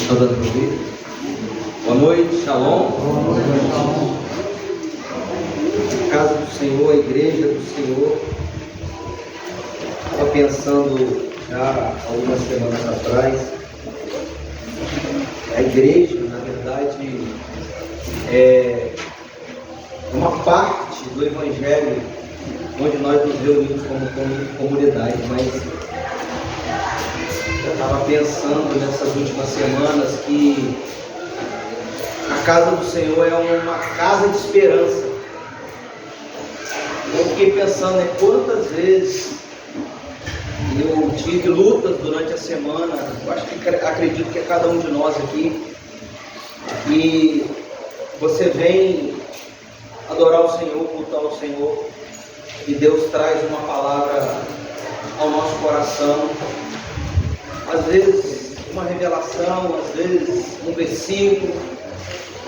Está dando para ouvir? Boa noite, shalom. Boa noite, shalom. A casa do Senhor, a igreja do Senhor. Estava pensando já algumas semanas atrás. A igreja, na verdade, é uma parte do Evangelho onde nós nos reunimos como comunidade, mas eu estava pensando nessas últimas semanas que a casa do Senhor é uma casa de esperança. Eu fiquei pensando em quantas vezes eu tive lutas durante a semana. Eu acredito que é cada um de nós aqui. E você vem adorar o Senhor, cultuar o Senhor, e Deus traz uma palavra ao nosso coração. Às vezes uma revelação, às vezes um versículo,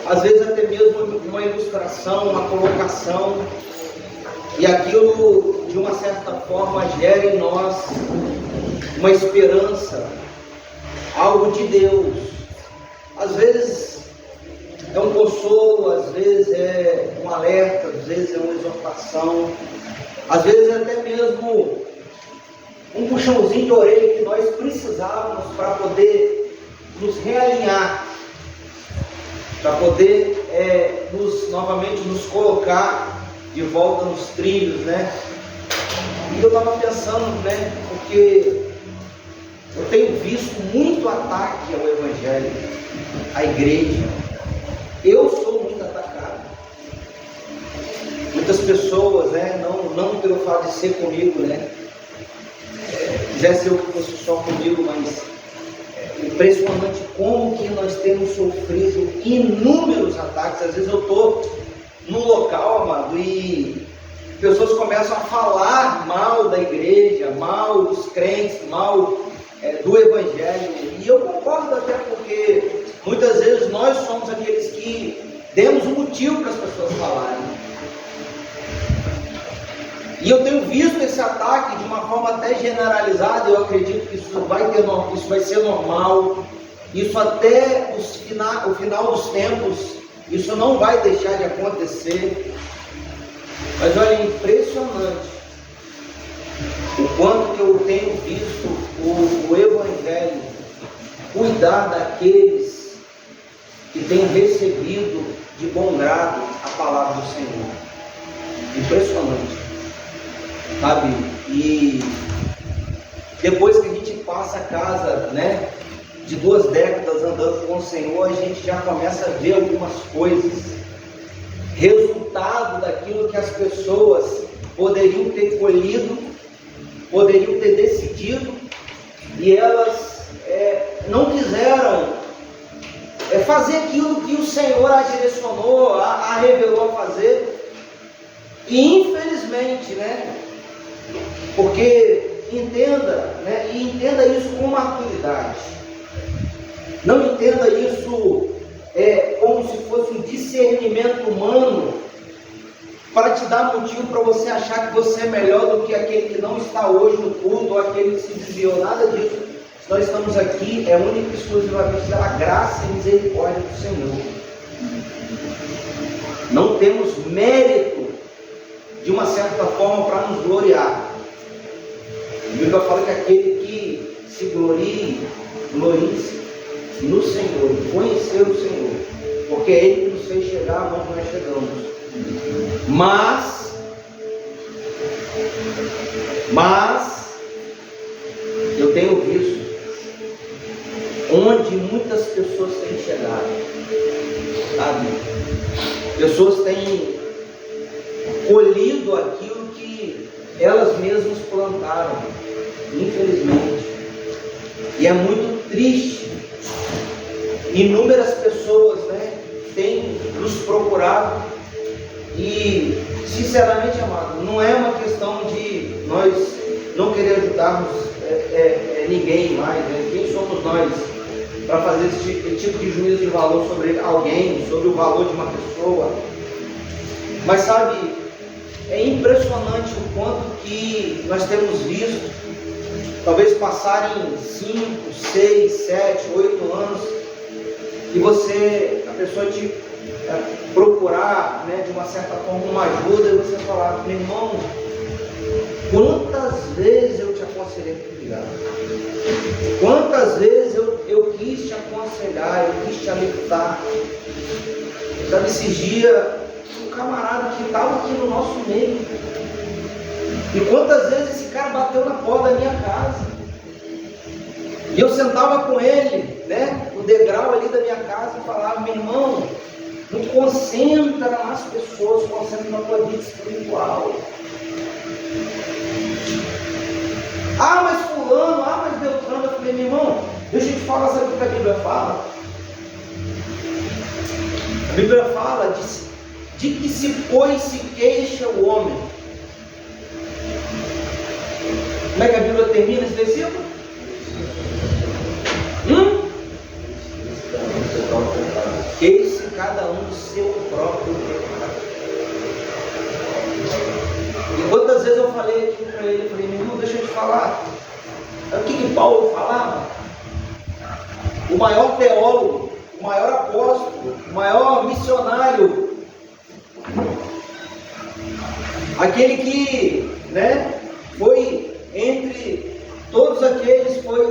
às vezes até mesmo uma ilustração, uma colocação, e aquilo de uma certa forma gera em nós uma esperança, algo de Deus. Às vezes é um consolo, às vezes é um alerta, às vezes é uma exortação, às vezes é até mesmo um puxãozinho de orelha que nós precisávamos para poder nos realinhar, para poder novamente nos colocar de volta nos trilhos, né? E eu estava pensando, né? Porque eu tenho visto muito ataque ao Evangelho, à igreja. Eu sou muito atacado. Muitas pessoas, né? Não pelo fato de ser comigo, né? Quisesse eu que fosse só comigo, mas é impressionante como que nós temos sofrido inúmeros ataques. Às vezes eu estou num local, amado, e pessoas começam a falar mal da igreja, mal dos crentes, mal do Evangelho, e eu concordo, até porque muitas vezes nós somos aqueles que demos um motivo para as pessoas falarem. E eu tenho visto esse ataque de uma forma até generalizada. Eu acredito que isso vai ser normal. Isso até o final dos tempos, isso não vai deixar de acontecer. Mas olha, é impressionante o quanto que eu tenho visto o Evangelho cuidar daqueles que têm recebido de bom grado a palavra do Senhor. Impressionante. Sabe? E depois que a gente passa a casa, né, de 2 décadas andando com o Senhor, a gente já começa a ver algumas coisas, resultado daquilo que as pessoas poderiam ter colhido, poderiam ter decidido, e elas não quiseram fazer aquilo que o Senhor a direcionou, a revelou a fazer. E infelizmente, né? Porque entenda, né? E entenda isso com maturidade. Não entenda isso como se fosse um discernimento humano para te dar motivo para você achar que você é melhor do que aquele que não está hoje no culto, ou aquele que se desviou. Nada disso. Nós estamos aqui única e exclusivamente pela graça e misericórdia do Senhor. Não temos mérito de uma certa forma para nos gloriar. A Bíblia fala que aquele que se glorie no Senhor, conhecer o Senhor, porque é Ele que nos fez chegar onde nós chegamos. Mas eu tenho visto onde muitas pessoas têm chegado, sabe? Pessoas têm colhido aquilo que elas mesmas plantaram, infelizmente. E é muito triste. Inúmeras pessoas, né, têm nos procurado. E sinceramente, amado, não é uma questão de nós não querer ajudarmos ninguém mais, né? Quem somos nós para fazer esse tipo de juízo de valor sobre alguém, sobre o valor de uma pessoa? Mas sabe, é impressionante o quanto que nós temos visto, talvez passarem 5, 6, 7, 8 anos, e você, a pessoa te procurar, né, de uma certa forma uma ajuda, e você falar: meu irmão, quantas vezes eu te aconselhei para cuidar? Quantas vezes eu quis te aconselhar, eu quis te alertar? Sabe, esses dias, um camarada que estava aqui no nosso meio, e quantas vezes esse cara bateu na porta da minha casa, e eu sentava com ele, né, no degrau ali da minha casa, e falava: meu irmão, não concentra nas pessoas, concentra na tua vida espiritual. Ah, mas fulano, mas Beltrano. Eu falei: meu irmão, deixa eu te falar, sabe o que a Bíblia fala? A Bíblia fala de que se queixa o homem. Como é que a Bíblia termina esse versículo? Queixe cada um do seu próprio pecado. E quantas vezes eu falei aqui para ele, eu falei: meu irmão, deixa eu te falar. Sabe o que Paulo falava? O maior teólogo, o maior apóstolo, o maior missionário, aquele que, né, foi entre todos aqueles, foi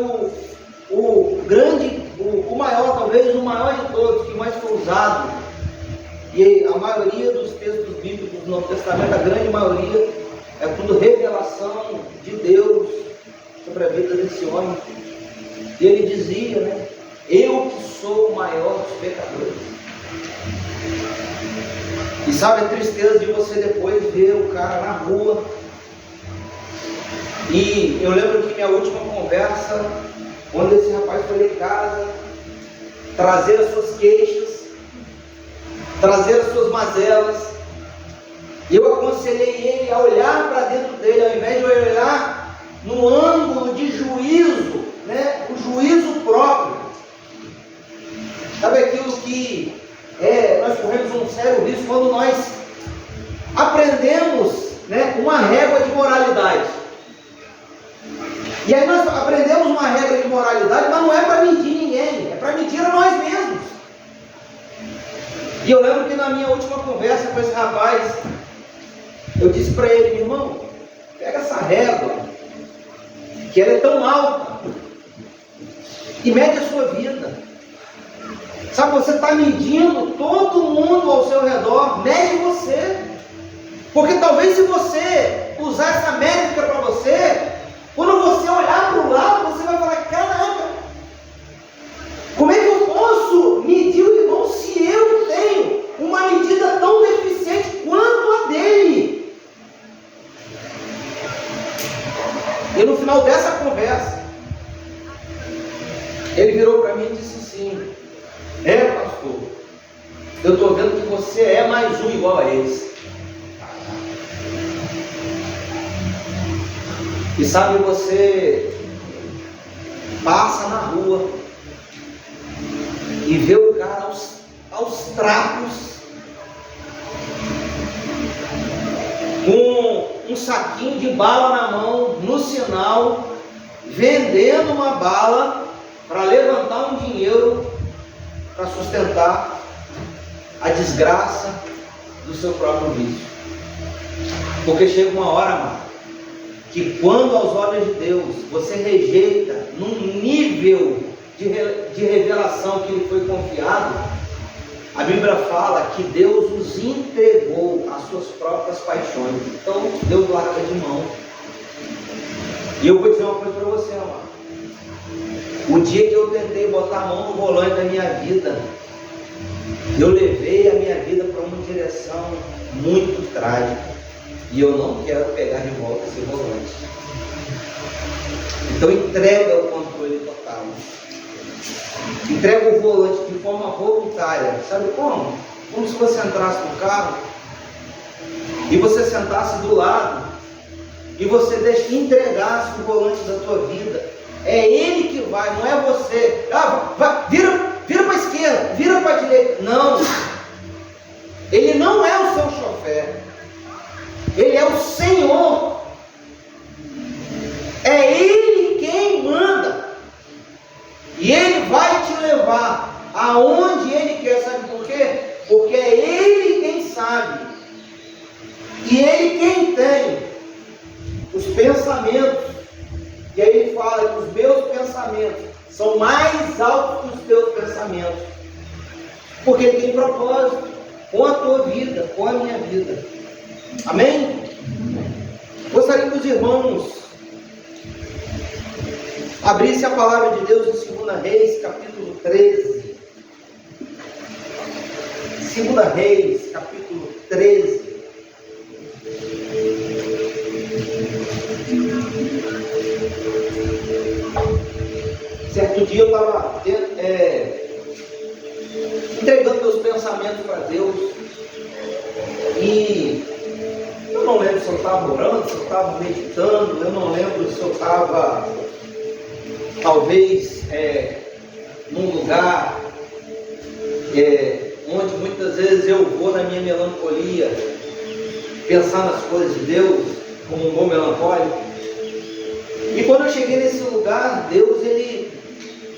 o grande, o maior, talvez o maior de todos, que mais foi usado. E a maioria dos textos bíblicos do Novo Testamento, a grande maioria, é tudo revelação de Deus sobre a vida desse homem. E ele dizia, né: eu que sou o maior dos pecadores. E sabe a tristeza de você depois ver o cara na rua. E eu lembro que minha última conversa, quando esse rapaz foi lá em casa, trazer as suas queixas, trazer as suas mazelas, eu aconselhei ele a olhar para dentro dele, ao invés de olhar no ângulo de juízo, né, o juízo próprio. Sabe aquilo que nós corremos um sério risco quando nós aprendemos, né, uma régua de moralidade. E aí nós aprendemos uma regra de moralidade, mas não é para medir ninguém, é para medir a nós mesmos. E eu lembro que na minha última conversa com esse rapaz, eu disse para ele: meu irmão, pega essa régua, que ela é tão alta, e mede a sua vida. Sabe, você está medindo todo mundo ao seu redor, mede você. Porque talvez se você usar essa métrica para você, quando você olhar para o lado, você vai falar: caraca, como é que eu posso medir o irmão se eu tenho uma medida tão deficiente quanto a dele? E no final dessa conversa, ele virou para mim e disse assim: pastor, eu estou vendo que você é mais um igual a eles. E sabe, você passa na rua e vê o cara aos trapos, com um saquinho de bala na mão, no sinal, vendendo uma bala para levantar um dinheiro para sustentar a desgraça do seu próprio vício. Porque chega uma hora, mano, que quando aos olhos de Deus você rejeita num nível de revelação que lhe foi confiado, a Bíblia fala que Deus os entregou às suas próprias paixões. Então Deus larga de mão. E eu vou dizer uma coisa para você, amado. O dia que eu tentei botar a mão no volante da minha vida, eu levei a minha vida para uma direção muito trágica. E eu não quero pegar de volta esse volante. Então entrega o controle total. Entrega o volante de forma voluntária. Sabe como? Como se você entrasse no carro e você sentasse do lado e você entregasse o volante da tua vida. É ele que vai, não é você. Vira para a esquerda, vira para a direita. Não. Ele não é o seu chofer. Ele é o Senhor. É Ele quem manda. E Ele vai te levar aonde Ele quer, sabe por quê? Porque é Ele quem sabe, e Ele quem tem os pensamentos, e aí Ele fala que os meus pensamentos são mais altos que os teus pensamentos, porque Ele tem propósito com a tua vida, com a minha vida. Amém? Gostaria que os irmãos abrissem a palavra de Deus em 2 Reis, capítulo 13. 2 Reis, capítulo 13. Certo dia eu estava entregando meus pensamentos para Deus, e eu não lembro se eu estava orando, se eu estava meditando, eu não lembro se eu estava talvez num lugar onde muitas vezes eu vou na minha melancolia pensar nas coisas de Deus, como um bom melancólico. E quando eu cheguei nesse lugar, Deus ele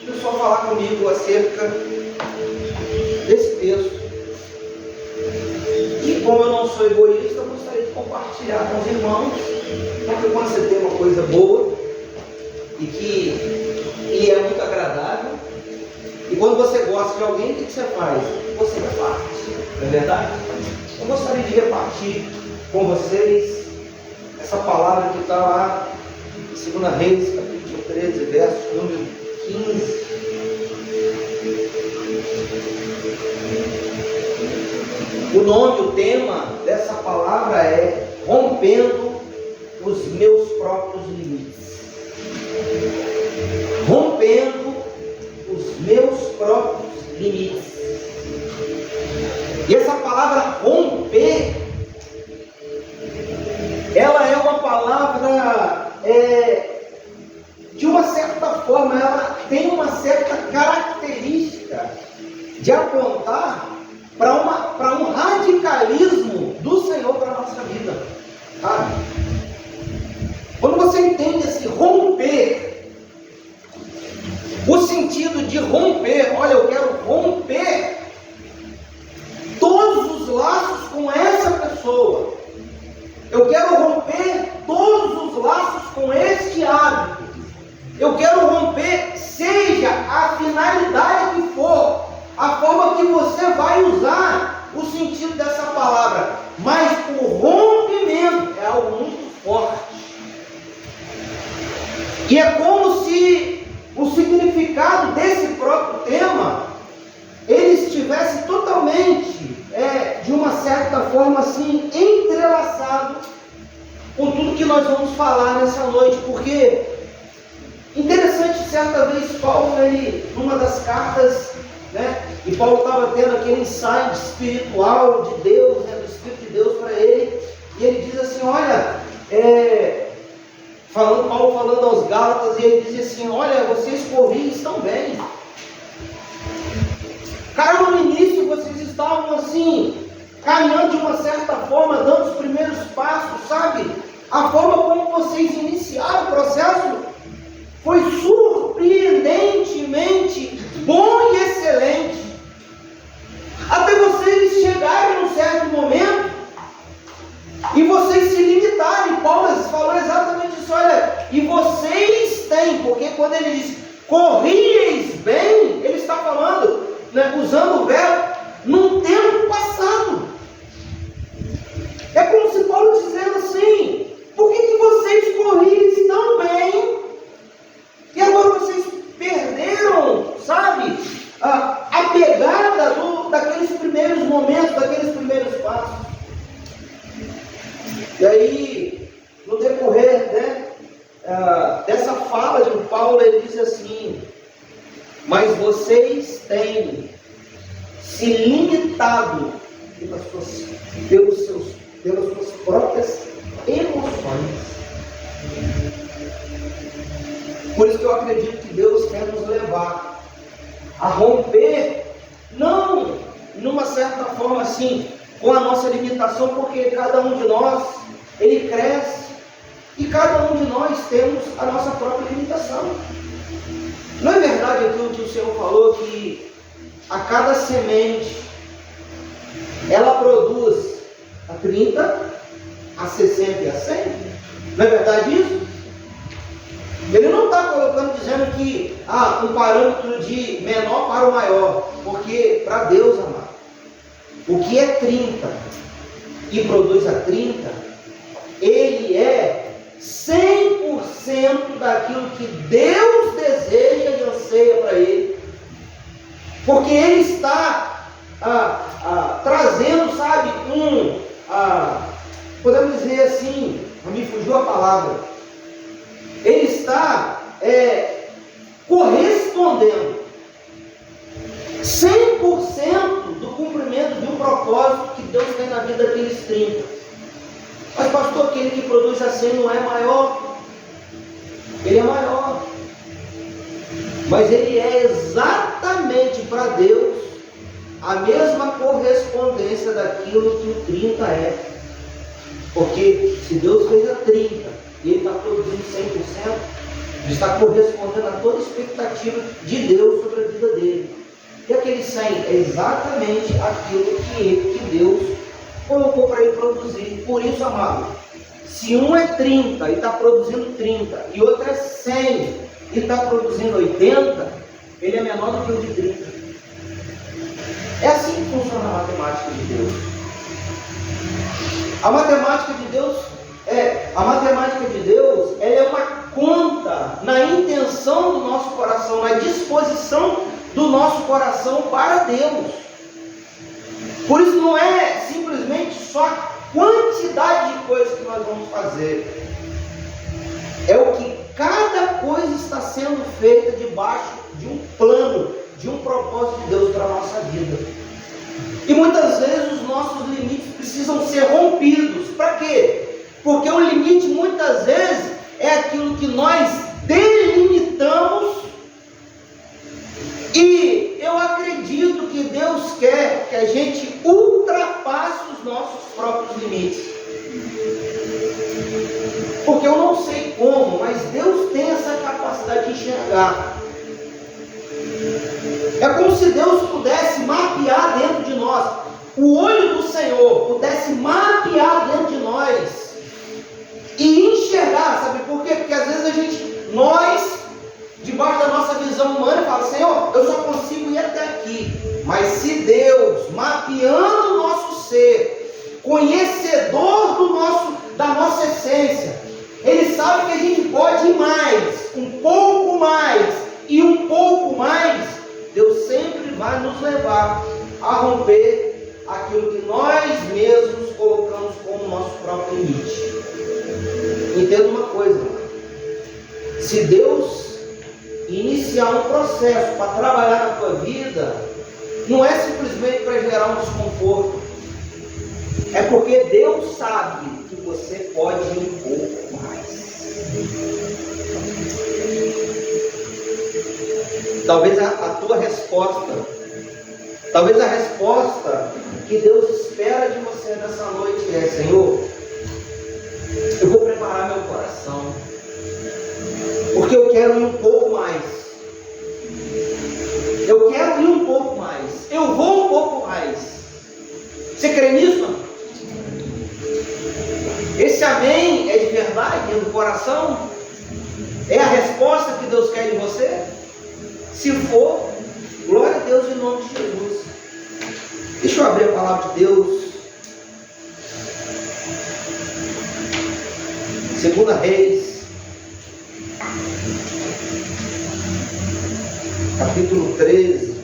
começou a falar comigo acerca desse texto. E como eu não sou egoísta, eu gostaria de compartilhar com os irmãos, porque quando você tem uma coisa boa e é muito agradável, e quando você gosta de alguém, o que você faz? Você reparte, não é verdade? Eu gostaria de repartir com vocês essa palavra que está lá em 2 Reis, capítulo 13, verso número 15. O nome, o tema dessa palavra é Rompendo os Meus Próprios Limites. Rompendo os meus próprios limites. E essa palavra romper, ela é uma palavra, de uma certa forma, ela tem uma certa característica de apontar para um radicalismo do Senhor para a nossa vida. Sabe? Quando você entende esse romper, o sentido de romper, olha, eu quero romper todos os laços com essa pessoa. Eu quero romper todos os laços com este hábito. Eu quero romper, seja a finalidade que for, a forma que você vai usar o sentido dessa palavra. Mas o rompimento é algo muito forte. E é como se o significado desse próprio tema, ele estivesse totalmente, de uma certa forma assim, entrelaçado com tudo que nós vamos falar nessa noite. Porque, interessante, certa vez Paulo, numa das cartas, e Paulo estava tendo aquele insight espiritual de Deus, do Espírito de Deus para ele, e ele diz assim, olha, Paulo falando aos Gálatas, e ele diz assim, olha, vocês corriam e estão bem. Cara, no início vocês estavam assim, caminhando de uma certa forma, dando os primeiros passos, sabe? A forma como vocês iniciaram o processo foi surpreendentemente bom e excelente. Até vocês chegarem num certo momento e vocês se limitarem. Paulo falou exatamente isso, olha, e vocês têm, porque quando ele diz corrieis bem, ele está falando, usando o verbo num tempo passado. É como se Paulo dizendo assim, por que vocês corrieis tão bem e agora vocês perderam, sabe, a pegada daqueles primeiros momentos, daqueles primeiros passos? E aí, no decorrer dessa fala de Paulo, ele diz assim, mas vocês têm se limitado pelas suas próprias emoções. Por isso que eu acredito que Deus quer nos levar a romper, não numa certa forma assim, com a nossa limitação, porque cada um de nós, ele cresce, e cada um de nós temos a nossa própria limitação. Não é verdade aquilo que o Senhor falou, que a cada semente, ela produz a 30, a 60 e a 100. Não é verdade isso? Ele não está colocando, dizendo que um parâmetro de menor para o maior, porque para Deus, amado, o que é 30 e produz a 30, ele é 100% daquilo que Deus deseja e anseia para ele, porque ele está trazendo, sabe, podemos dizer assim, me fugiu a palavra, ele está correspondendo 100% do cumprimento de um propósito que Deus tem na vida daqueles 30. Mas pastor, aquele que produz assim não é maior? Ele é maior, mas ele é exatamente para Deus a mesma correspondência daquilo que o 30 é. Porque se Deus fez a 30 e ele está produzindo 100%, ele está correspondendo a toda expectativa de Deus sobre a vida dele. E aquele 100 é exatamente aquilo que Deus colocou para ele produzir. Por isso, amado, se um é 30 e está produzindo 30, e outro é 100 e está produzindo 80, ele é menor do que o de 30. É assim que funciona a matemática de Deus. A matemática de Deus, ela é uma conta na intenção do nosso coração, na disposição do nosso coração para Deus. Por isso não é simplesmente só a quantidade de coisas que nós vamos fazer, é o que cada coisa está sendo feita debaixo de um plano, de um propósito de Deus para a nossa vida. E muitas vezes os nossos limites precisam ser rompidos. Para quê? Porque o limite muitas vezes é aquilo que nós delimitamos, e eu acredito que Deus quer que a gente ultrapasse os nossos próprios limites. Porque eu não sei como, mas Deus tem essa capacidade de enxergar. É como se Deus pudesse mapear dentro de nós, o olho do Senhor pudesse mapear dentro de nós e enxergar, sabe por quê? Porque às vezes nós, debaixo da nossa visão humana, fala: Senhor, eu só consigo ir até aqui. Mas se Deus, mapeando o nosso ser, conhecedor da nossa essência, Ele sabe que a gente pode ir mais, um pouco mais e um pouco mais, Deus sempre vai nos levar a romper aquilo que nós mesmos colocamos como nosso próprio limite. Entenda uma coisa: se Deus iniciar um processo para trabalhar na tua vida, não é simplesmente para gerar um desconforto, é porque Deus sabe que você pode ir um pouco mais. Talvez a tua resposta, talvez a resposta que Deus espera de você nessa noite é: Senhor, eu vou preparar meu coração, porque eu quero ir um pouco mais. Eu quero ir um pouco mais. Eu vou um pouco mais. Você crê nisso? Esse amém é de verdade, é do coração? É a resposta que Deus quer de você? Se for, glória a Deus em nome de Jesus. Deixa eu abrir a palavra de Deus. 2 Reis, capítulo 13,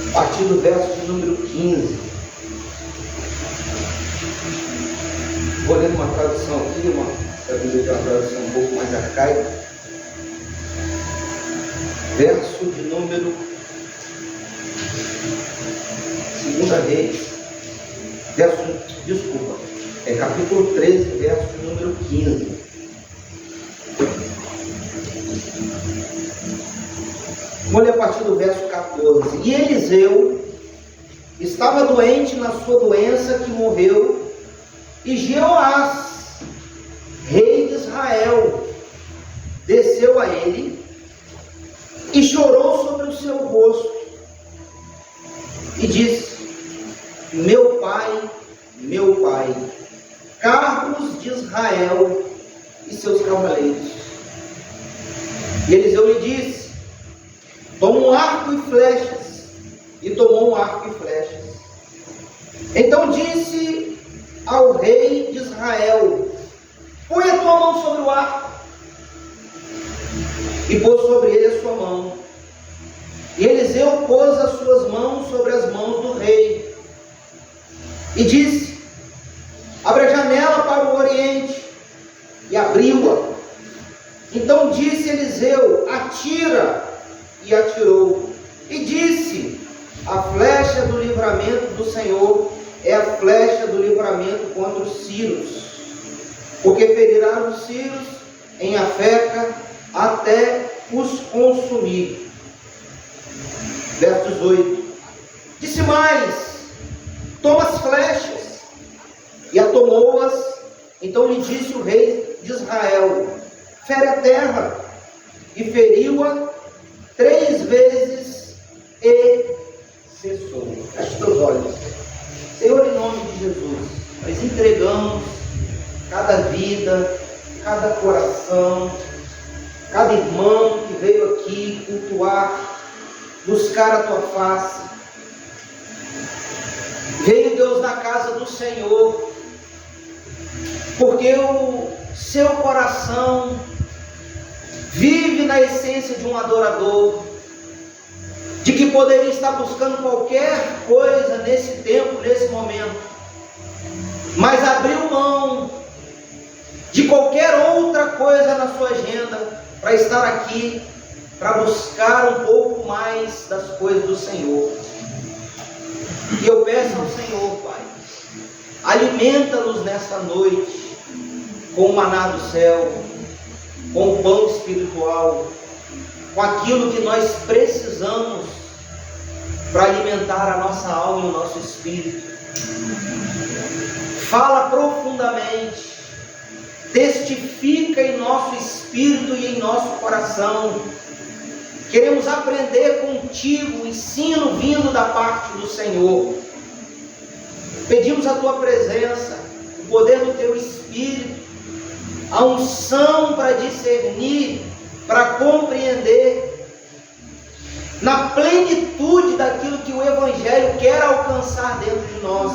a partir do verso de número 15. Vou ler uma tradução aqui, uma tradução um pouco mais arcaica. Verso de número 2 Reis, capítulo 13, verso de número 15. Vamos ler a partir do verso 14. E Eliseu estava doente na sua doença, que morreu, e Jeoás, rei de Israel, ele e chorou sobre o seu rosto e disse: meu pai, carros de Israel e seus cavaleiros. E Eliseu lhe disse: toma um arco e flechas. E tomou um arco e flechas. Então disse ao rei de Israel: põe a tua mão sobre o arco. E pôs sobre ele a sua mão. E Eliseu pôs as suas mãos sobre as mãos do rei. E disse: abre a janela para o oriente. E abriu-a. Então disse Eliseu: atira. E atirou. E disse: a flecha do livramento do Senhor é a flecha do livramento contra os sírios, porque ferirá os sírios em Afeca até os consumir. Verso 18. Disse mais: toma as flechas. E a tomou-as. Então lhe disse o rei de Israel: fere a terra. E feriu-a 3 vezes e cessou. Feche teus olhos. Senhor, em nome de Jesus, nós entregamos cada vida, cada coração, cada irmão que veio aqui cultuar, buscar a tua face. Veio, Deus, na casa do Senhor, porque o seu coração vive na essência de um adorador, de que poderia estar buscando qualquer coisa nesse tempo, nesse momento, mas abriu mão de qualquer outra coisa na sua agenda para estar aqui, para buscar um pouco mais das coisas do Senhor. E eu peço ao Senhor, Pai, alimenta-nos nesta noite com o maná do céu, com o pão espiritual, com aquilo que nós precisamos para alimentar a nossa alma e o nosso espírito. Fala profundamente, testifica em nosso espírito e em nosso coração. Queremos aprender contigo, o ensino vindo da parte do Senhor. Pedimos a tua presença, o poder do teu Espírito, a unção para discernir, para compreender, na plenitude daquilo que o Evangelho quer alcançar dentro de nós.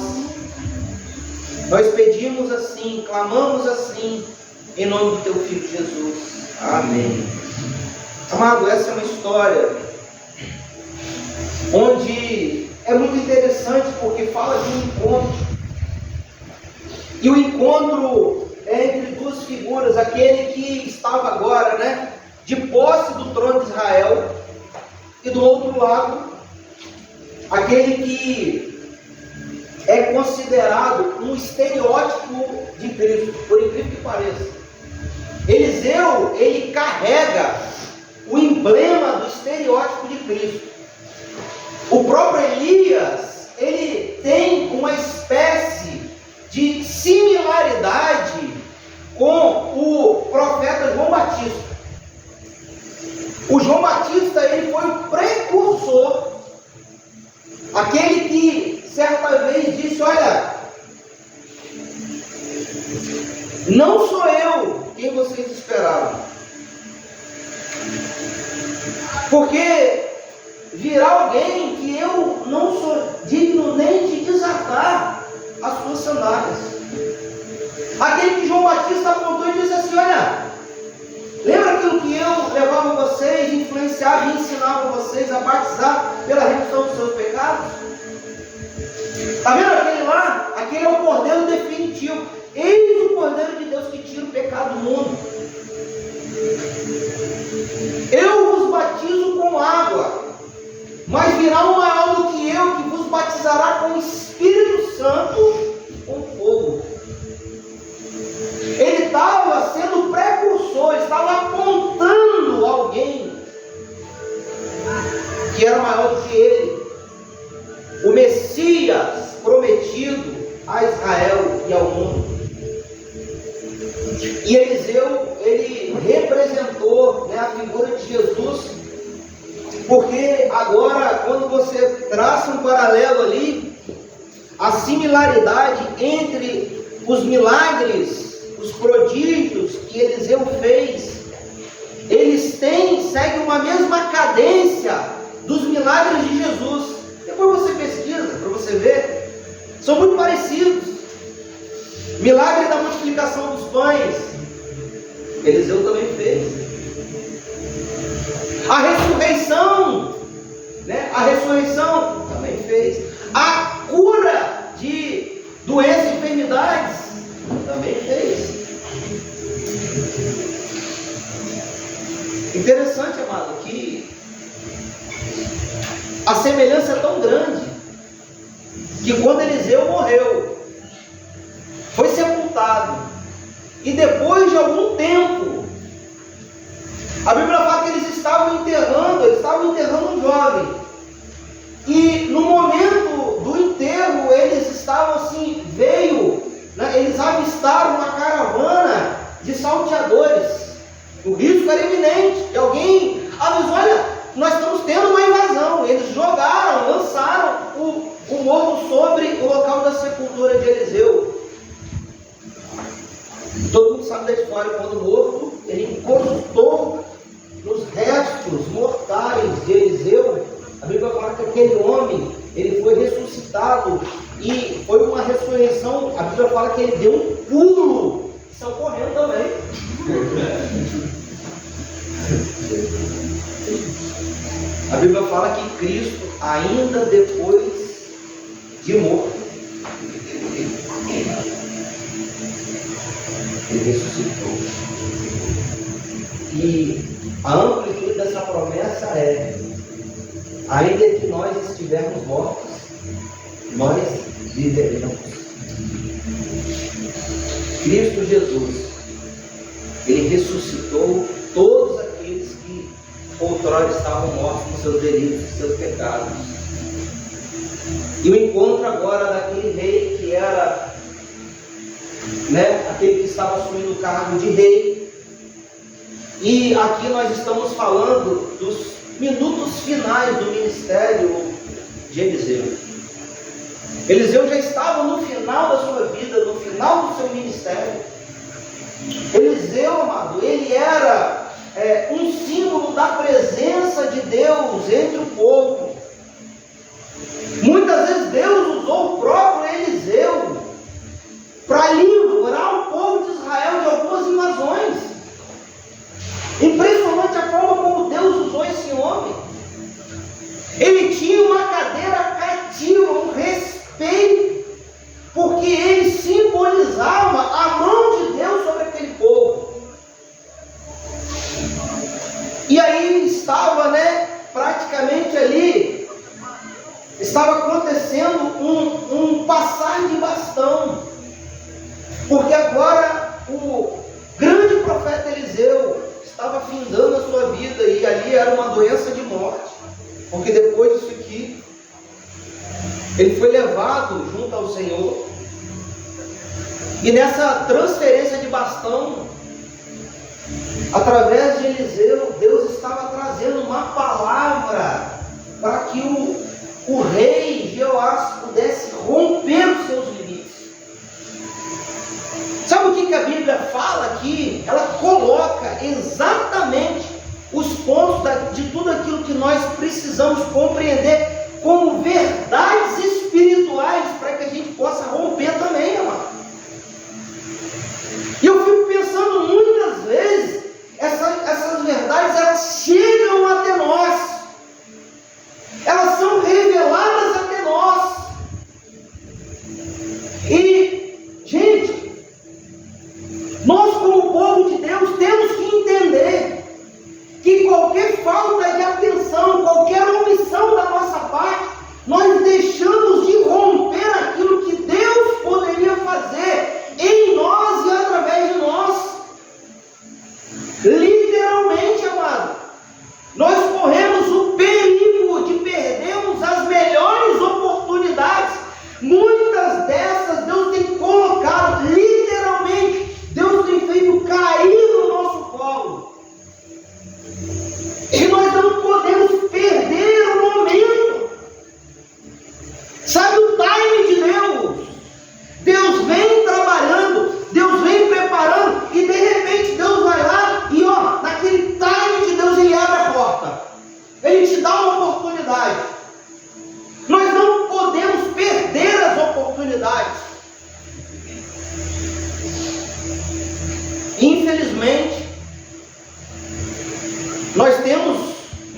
Nós pedimos assim, clamamos assim, em nome do teu Filho Jesus. Amém. Amado, essa é uma história onde é muito interessante, porque fala de um encontro. E o encontro é entre 2 figuras, aquele que estava agora, de posse do trono de Israel, e do outro lado, aquele que é considerado um estereótipo de Cristo, por incrível que pareça. Eliseu, ele carrega o emblema do estereótipo de Cristo. O próprio Elias, ele tem uma espécie de similaridade com o profeta João Batista. O João Batista, ele foi o precursor, aquele que certa vez disse: olha, não sou eu quem vocês esperavam, porque virá alguém que eu não sou digno nem de desatar as suas sandálias. Aquele que João Batista apontou e disse assim: olha, lembra aquilo que eu levava vocês, influenciava e ensinava vocês a batizar pela remissão dos seus pecados? Está vendo aquele lá? Aquele é o Cordeiro definitivo. Eis o Cordeiro de Deus que tira o pecado do mundo. Eu vos batizo com água, mas virá um maior do que eu, que vos batizará com o Espírito Santo e com fogo. Ele estava sendo precursor, estava apontando alguém que era maior do que ele, o Messias prometido a Israel e ao mundo. E Eliseu figura de Jesus, porque agora, quando você traça um paralelo ali, a similaridade entre os milagres, os prodígios que Eliseu fez, eles seguem uma mesma cadência dos milagres de Jesus. Depois você pesquisa, para você ver, são muito parecidos. Milagre da multiplicação dos pães, Eliseu também fez. A ressurreição, né? A ressurreição também fez. A cura de doenças e enfermidades também fez. Interessante, amado, que a semelhança é tão grande que quando Eliseu morreu, foi sepultado, e depois de algum tempo, a Bíblia fala que eles estavam enterrando um jovem, e no momento do enterro, eles estavam assim, eles avistaram uma caravana de salteadores. O risco era iminente, que alguém avisou: olha, nós estamos tendo uma invasão. Eles lançaram o morto sobre o local da sepultura de Eliseu. Todo mundo sabe da história, quando o morto, ele encostou nos restos mortais de Eliseu. A Bíblia fala que aquele homem, ele foi ressuscitado, e foi uma ressurreição. A Bíblia fala que ele deu um pulo, saiu correndo também. A Bíblia fala que Cristo, ainda depois de morto, ele ressuscitou. E a amplitude dessa promessa é: ainda que nós estivermos mortos, nós viveremos. Cristo Jesus, ele ressuscitou todos aqueles que outrora estavam mortos com seus delitos, seus pecados. E o encontro agora daquele rei que era, aquele que estava assumindo o cargo de rei. E aqui nós estamos falando dos minutos finais do ministério de Eliseu. Eliseu já estava no final da sua vida, no final do seu ministério. Eliseu, amado, ele era um símbolo da presença de Deus entre o povo. Muitas vezes Deus usou o próprio Eliseu para livrar o povo de Israel de algumas invasões. Impressionante a forma como Deus usou esse homem. Ele tinha uma cadeira cativa, um respeito, porque ele simbolizava a mão de Deus sobre aquele povo. E aí estava, praticamente ali, estava acontecendo um passar de bastão, porque agora o grande profeta Eliseu estava findando a sua vida, e ali era uma doença de morte, porque depois disso aqui, ele foi levado junto ao Senhor, e nessa transferência de bastão, através de Eliseu, Deus estava trazendo uma palavra para que o rei Jeoás pudesse romper os seus limites. Sabe o que a Bíblia fala aqui? Ela coloca exatamente os pontos de tudo aquilo que nós precisamos compreender como verdades espirituais, para que a gente possa romper também, amado. E eu fico pensando, muitas vezes, essas verdades, elas chegam até nós, elas são reveladas até nós, e, gente, nós como povo de Deus temos que entender que qualquer falta de atenção, qualquer omissão da nossa parte, nós deixamos de romper aquilo que Deus poderia fazer em nós e através de nós. Literalmente, amado, nós corremos o perigo de perdermos as melhores oportunidades. Muitas dessas Deus tem colocado, literalmente, Deus tem feito cair no nosso colo.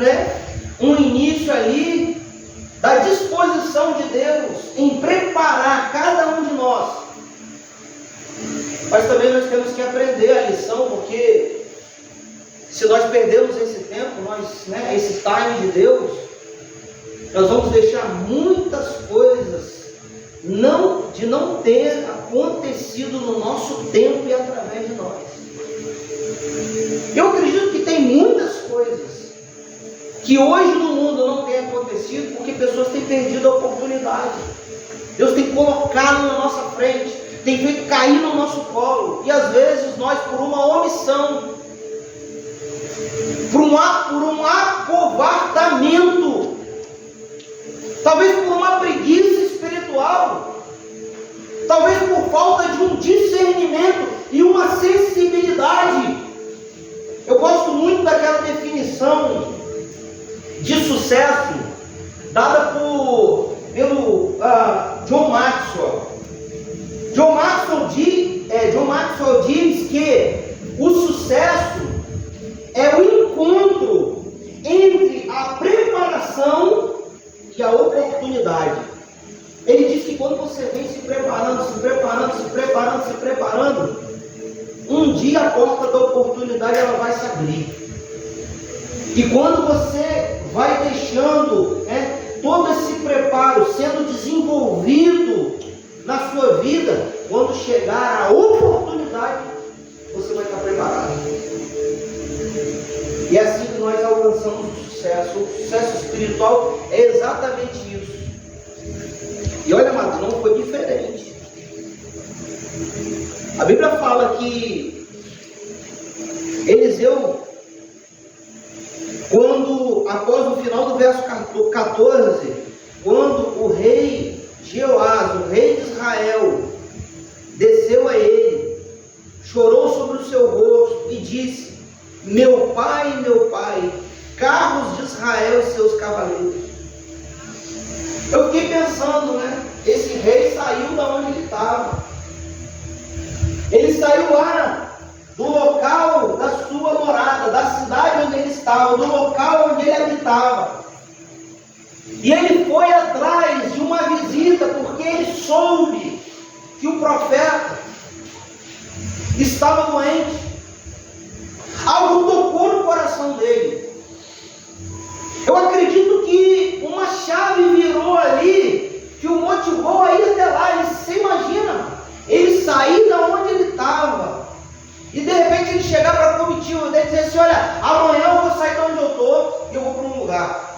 né, um início ali da disposição de Deus em preparar cada um de nós. Mas também nós temos que aprender a lição, porque se nós perdermos esse tempo, esse time de Deus, nós vamos deixar muitas coisas de não ter acontecido no nosso tempo e através de nós. Eu acredito que tem muitas coisas que hoje no mundo não tem acontecido porque pessoas têm perdido a oportunidade. Deus tem colocado na nossa frente, tem feito cair no nosso colo, e às vezes nós, por uma omissão, por um acovardamento, talvez por uma preguiça espiritual, talvez por falta de um discernimento e uma sensibilidade. Eu gosto muito daquela definição de sucesso dada pelo John Maxwell. John Maxwell diz que o sucesso é o encontro entre a preparação e a oportunidade. Ele diz que quando você vem se preparando, um dia a porta da oportunidade ela vai se abrir. E quando você vai deixando todo esse preparo sendo desenvolvido na sua vida, quando chegar a oportunidade, você vai estar preparado. E é assim que nós alcançamos o sucesso. O sucesso espiritual é exatamente isso. E olha, amado, não foi diferente. A Bíblia fala que Eliseu, após o final do verso 14, quando o rei Jeoás, o rei de Israel, desceu a ele, chorou sobre o seu rosto e disse: meu pai, carros de Israel e seus cavaleiros. Eu fiquei pensando, esse rei saiu da onde ele estava. Ele saiu lá do local da sua morada, da cidade onde ele estava, do local onde ele habitava. E ele foi atrás de uma visita, porque ele soube que o profeta estava doente. Algo tocou no coração dele. Eu acredito que uma chave virou ali, que o motivou a ir até lá. Você imagina, ele sair da onde ele estava, e de repente ele chegar para a comitiva dele e dizer assim: olha, amanhã eu vou sair de onde eu estou e eu vou para um lugar,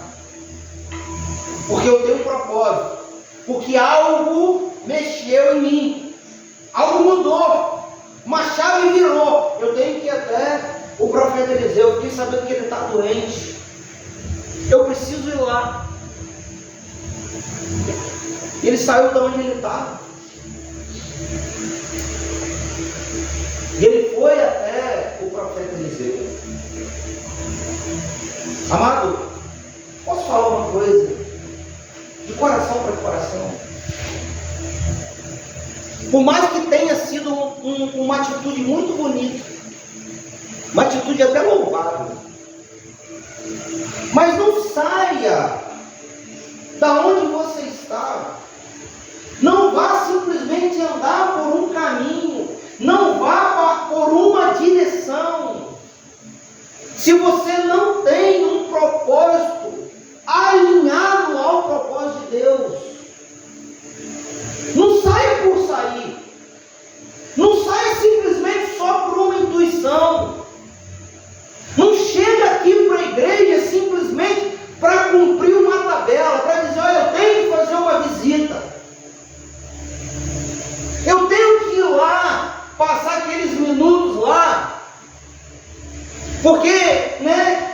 porque eu tenho um propósito, porque algo mexeu em mim, algo mudou, uma chave virou. Eu tenho que ir até o profeta Eliseu, eu fiquei sabendo que ele está doente, eu preciso ir lá. Ele saiu de onde ele estava, e ele foi até o profeta Eliseu. Amado, posso falar uma coisa? De coração para coração. Por mais que tenha sido uma atitude muito bonita, uma atitude até louvável, mas não saia da onde você está. Não vá simplesmente andar por um caminho, não vá por uma direção, se você não tem um propósito alinhado ao propósito de Deus. Não saia por sair, não saia simplesmente só por uma intuição, não chega aqui para a igreja simplesmente para cumprir uma tabela, para dizer: olha, eu tenho que fazer uma visita, eu tenho que ir lá, passar aqueles minutos lá, porque,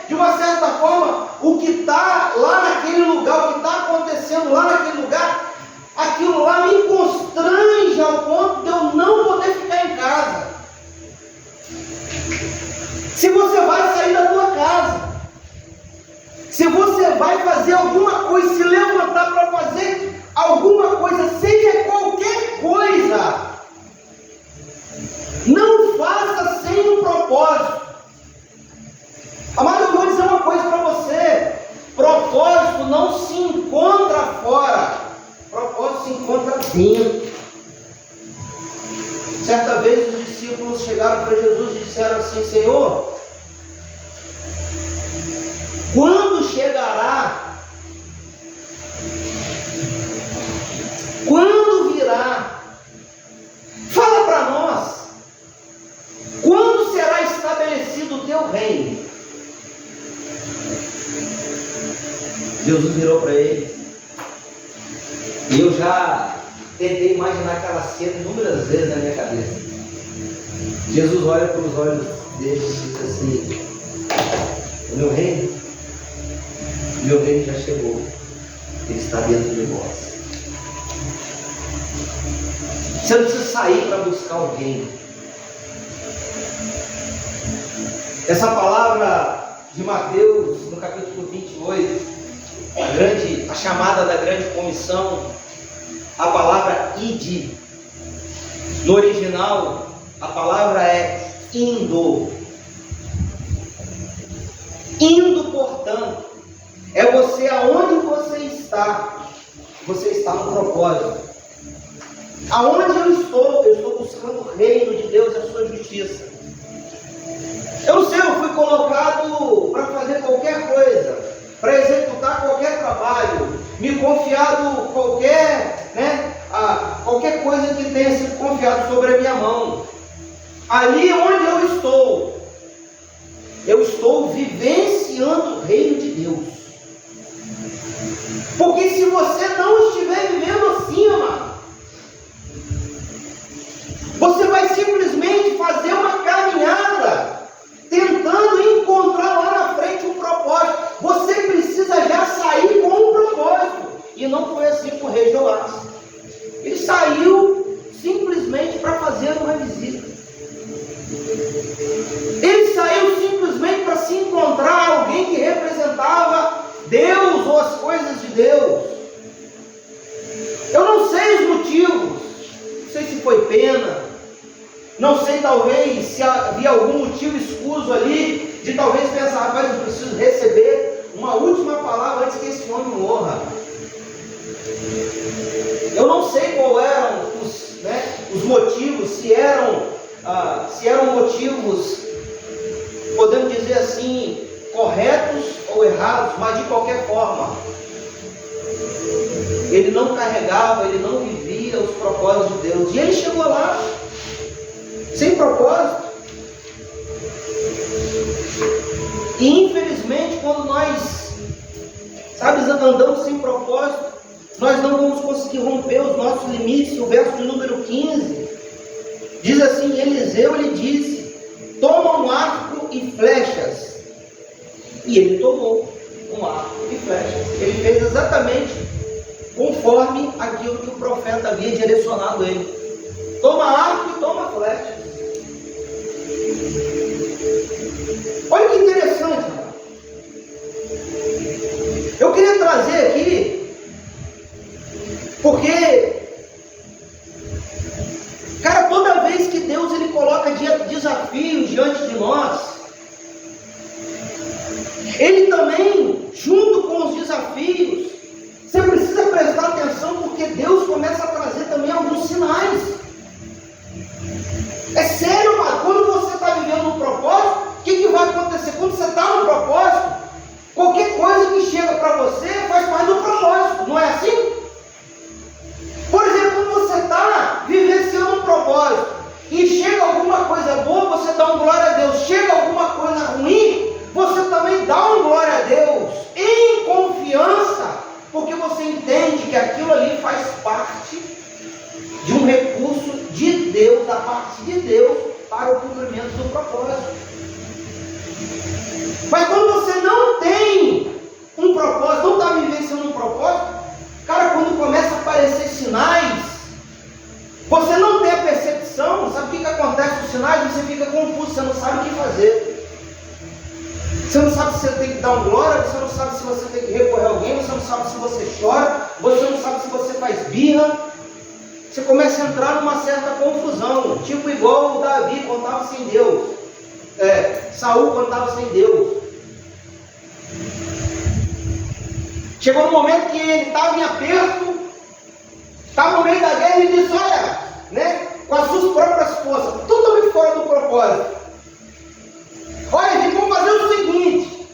de uma certa forma, o que está lá naquele lugar, o que está acontecendo lá naquele lugar, aquilo lá me constrange ao ponto de eu não poder ficar em casa. Se você vai sair da tua casa, se você vai fazer alguma coisa, se levantar para fazer alguma coisa, seja qualquer coisa, não faça sem um propósito. Amado, eu vou dizer uma coisa para você: assim: Senhor, quando chegará? Quando virá? Fala para nós. Quando será estabelecido o teu reino? Jesus virou para ele. E eu já tentei imaginar aquela cena inúmeras vezes na minha cabeça. Jesus olha para os olhos dele e diz assim: o meu reino já chegou. Ele está dentro de vós. Você não precisa sair para buscar alguém. Essa palavra de Mateus, no capítulo 28, a chamada da grande comissão, a palavra ide. No original, a palavra é indo. Indo, portanto, é você aonde você está. Você está no propósito. Aonde eu estou buscando o reino de Deus e a sua justiça. Eu não sei, eu fui colocado para fazer qualquer coisa, para executar qualquer trabalho, me confiado qualquer coisa que tenha sido confiado sobre a minha mão. Ali onde eu estou vivenciando o reino de Deus. Porque se você não estiver vivendo assim, amado, você vai simplesmente fazer uma caminhada tentando encontrar lá na frente um propósito. Você precisa já sair com um propósito. E não foi assim com o rei Joás. Ele saiu simplesmente para fazer uma visita. Ele saiu simplesmente para se encontrar alguém que representava Deus ou as coisas de Deus. Eu não sei os motivos. Não sei se foi pena. Não sei, talvez, se havia algum motivo escuso ali, de talvez pensar: rapaz, eu preciso receber uma última palavra antes que esse homem morra. Eu não sei qual eram os motivos, se eram motivos, podemos dizer assim, corretos ou errados, mas de qualquer forma, ele não carregava, ele não vivia os propósitos de Deus. E ele chegou lá sem propósito. E infelizmente, quando nós, andamos sem propósito, nós não vamos conseguir romper os nossos limites. O verso de número 15 diz assim: Eliseu lhe disse: toma um arco e flechas. E ele tomou um arco e flechas. Ele fez exatamente conforme aquilo que o profeta havia direcionado ele. Toma arco e toma flechas. Olha que interessante, irmão. Eu queria trazer aqui, porque, cara, toda vez que Deus ele coloca desafios diante de nós, Ele também, junto com os desafios, você precisa prestar atenção, porque Deus começa a trazer também alguns sinais. É sério, mano, quando você está vivendo um propósito, o que vai acontecer? Quando você está no propósito, qualquer coisa que chega para você faz parte do propósito, não é assim? Por exemplo, quando você está vivenciando um propósito e chega alguma coisa boa, você dá um glória a Deus. Chega alguma coisa ruim, você também dá um glória a Deus, em confiança, porque você entende que aquilo ali faz parte de um recurso de Deus, da parte de Deus, para o cumprimento do propósito. Mas quando você não tem um propósito, não está vivenciando um propósito, cara, quando começa a aparecer sinais, você não tem a percepção. Sabe o que acontece com os sinais? Você fica confuso, você não sabe o que fazer. Você não sabe se você tem que dar um glória, você não sabe se você tem que recorrer a alguém, você não sabe se você chora, você não sabe se você faz birra. Você começa a entrar numa certa confusão, tipo igual o Davi quando estava sem Deus, Saul quando estava sem Deus. Chegou um momento que ele estava em aperto, estava no meio da guerra e disse: olha, com as suas próprias forças, totalmente fora do propósito, Olha, gente, vamos fazer o seguinte: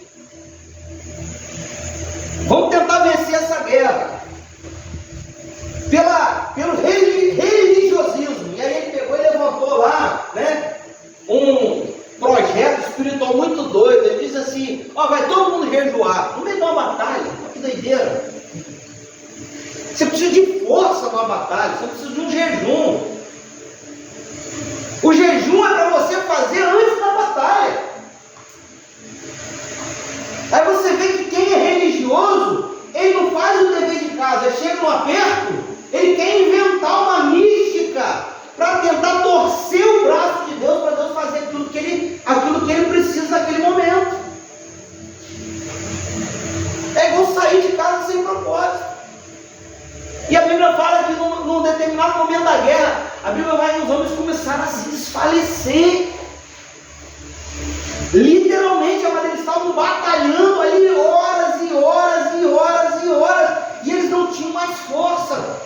vamos tentar vencer essa guerra pelo religiosismo. E aí ele pegou e levantou lá, né, um projeto espiritual muito doido. Ele diz assim: ó, vai todo mundo jejuar no meio de uma batalha. Que doideira! Você precisa de força numa batalha, você precisa de um jejum. O jejum é para você fazer antes da batalha. Aí você vê que quem é religioso, ele não faz o dever de casa. Ele chega no aperto, ele quer inventar uma mística para tentar torcer o braço de Deus, para Deus fazer aquilo que ele precisa naquele momento. É igual sair de casa sem propósito. E a Bíblia fala que num determinado momento da guerra, a Bíblia vai, os homens começaram a se desfalecer. Literalmente, eles estavam batalhando ali horas e horas e horas e horas, e eles não tinham mais força.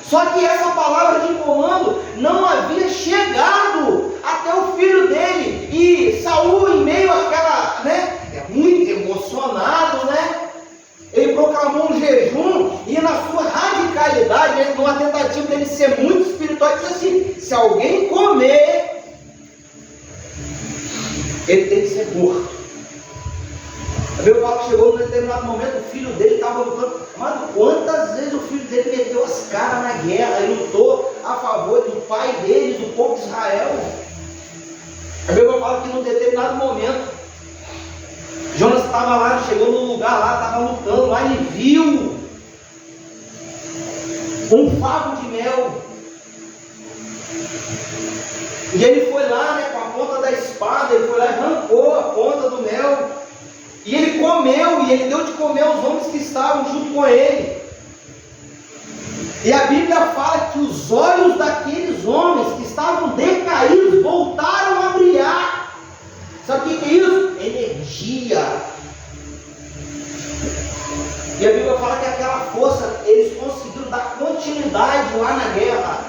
Só que essa palavra de comando não havia chegado até o filho dele. E Saul, em meio àquela, né, muito emocionado, né, ele proclamou um jejum, e na sua radicalidade, né, numa tentativa dele ser muito espiritual, ele disse assim: se alguém comer, ele tem que ser morto. A Bíblia fala que chegou num determinado momento, o filho dele estava lutando. Mas quantas vezes o filho dele meteu as caras na guerra e lutou a favor do pai dele, do povo de Israel? A Bíblia fala que num determinado momento, Jonas estava lá, chegou no lugar lá, estava lutando, lá ele viu um favo de mel. E ele foi lá, né, com a ponta da espada, ele foi lá e arrancou a ponta do mel. E ele comeu, e ele deu de comer aos homens que estavam junto com ele. E a Bíblia fala que os olhos daqueles homens que estavam decaídos voltaram a brilhar. Sabe o que é isso? Energia. E a Bíblia fala que aquela força, eles conseguiram dar continuidade lá na guerra.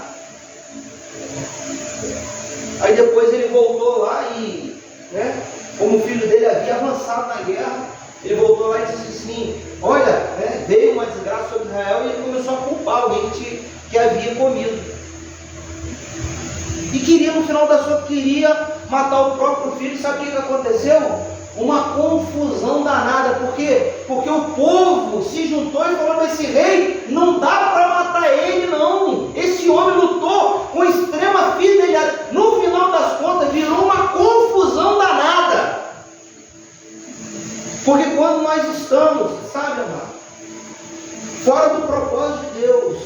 Aí depois ele voltou lá e, né, como o filho dele havia avançado na guerra, ele voltou lá e disse assim: olha, né, veio uma desgraça sobre Israel, e ele começou a culpar alguém que havia comido. E queria, no final da sua, queria matar o próprio filho. Sabe o que aconteceu? Uma confusão danada. Por quê? Porque o povo se juntou e falou para esse rei: não dá para matar ele não. Esse homem lutou com extrema fidelidade. No final das contas, virou uma confusão danada. Porque quando nós estamos, sabe, amado, fora do propósito de Deus,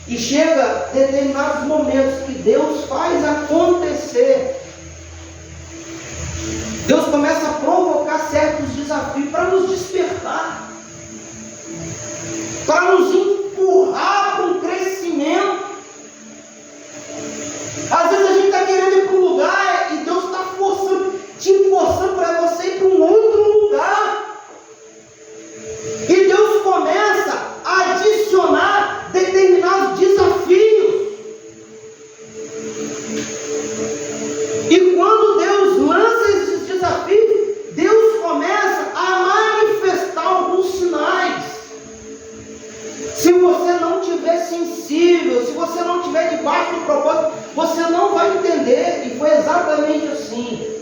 e chega determinados momentos que Deus faz acontecer, Deus começa a provocar certos desafios para nos despertar, para nos empurrar para um crescimento. Às vezes a gente está querendo ir para um lugar e Deus está te forçando para você ir para um outro lugar. E Deus começa a adicionar determinados desafios. E quando Deus lança esses desafios, Deus começa a manifestar alguns sinais. Se você não estiver sensível, se você não estiver debaixo do propósito, você não vai entender. E foi exatamente assim.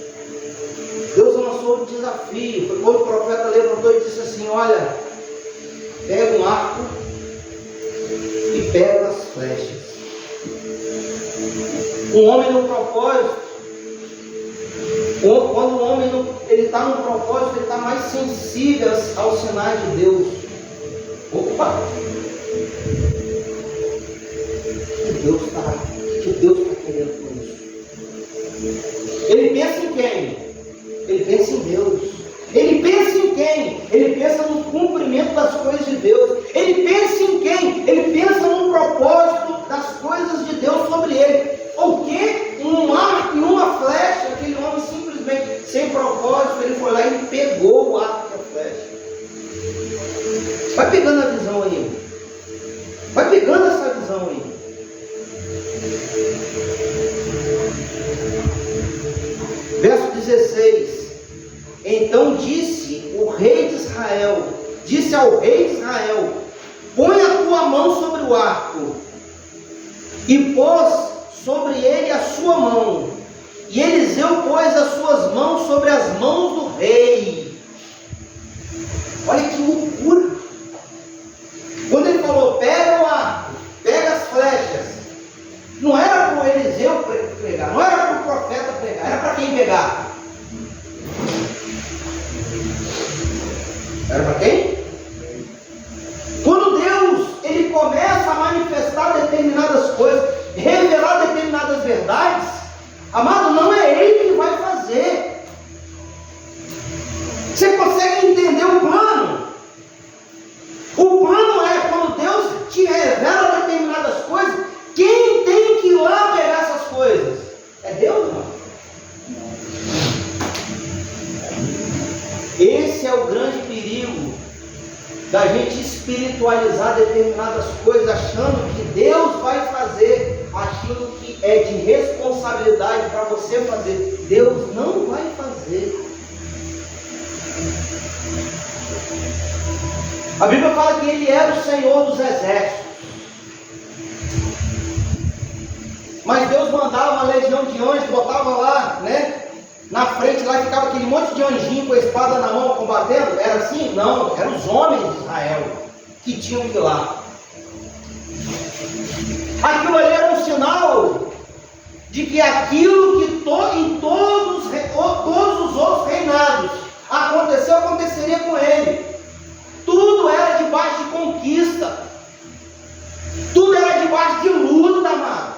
Deus lançou um desafio. Foi quando o profeta levantou e disse assim: olha, pega um arco e pega as flechas. Um homem no propósito, quando o homem está no propósito, ele está mais sensível aos sinais de Deus. Opa! O que Deus está querendo com isso? Ele pensa em quem? Ele pensa em Deus. Ele pensa em quem? Ele pensa no cumprimento das coisas de Deus. Ele pensa em quem? Ele pensa no propósito das coisas de Deus sobre ele. O que? Um arco e uma flecha. Aquele homem simplesmente, sem propósito, ele foi lá e pegou o arco e a flecha. Vai pegando a visão aí. Vai pegando essa visão aí. Verso 16. Então disse ao rei de Israel: põe a tua mão sobre o arco. E pôs sobre ele a sua mão. E Eliseu pôs as suas mãos sobre as mãos do rei. Olha que loucura. Quando ele falou, pega o arco, pega as flechas, não era para o Eliseu pregar, não era para o profeta pregar, era para quem pegar? Era para quem? Quando Deus ele começa a manifestar determinadas coisas, revelar determinadas verdades, amado, não é ele que vai fazer. Você consegue entender o plano? O plano é quando Deus te revela determinadas coisas, quem tem que ir lá pegar essas coisas? É Deus, irmão. Esse é o grande perigo da gente espiritualizar determinadas coisas, achando que Deus vai fazer aquilo que é de responsabilidade para você fazer. Deus não vai fazer. A Bíblia fala que Ele era o Senhor dos exércitos. Mas Deus mandava uma legião de anjos, botava lá, na frente lá, ficava aquele monte de anjinho com a espada na mão combatendo. Era assim? Não, eram os homens de Israel que tinham que ir lá. Aquilo ali era um sinal de que aquilo que em todos os outros reinados aconteceu, aconteceria com ele. Tudo era debaixo de conquista. Tudo era debaixo de luta, amado.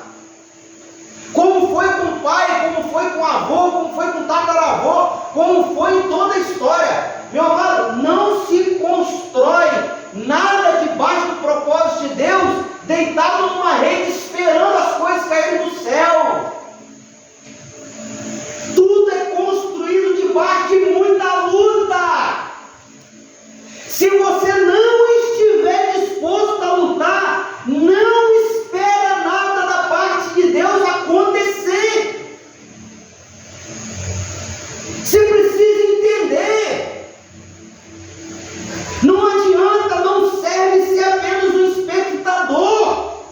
Como foi com o pai, como foi com o avô, como foi com o tataravô, como foi em toda a história. Meu amado, não se constrói nada debaixo do propósito de Deus, deitado numa rede, esperando as coisas caírem do céu. Tudo é construído debaixo de muita luta. Se você não estiver disposto a lutar, não espera nada da parte de Deus acontecer. Você precisa entender. Não adianta, não serve ser apenas um espectador.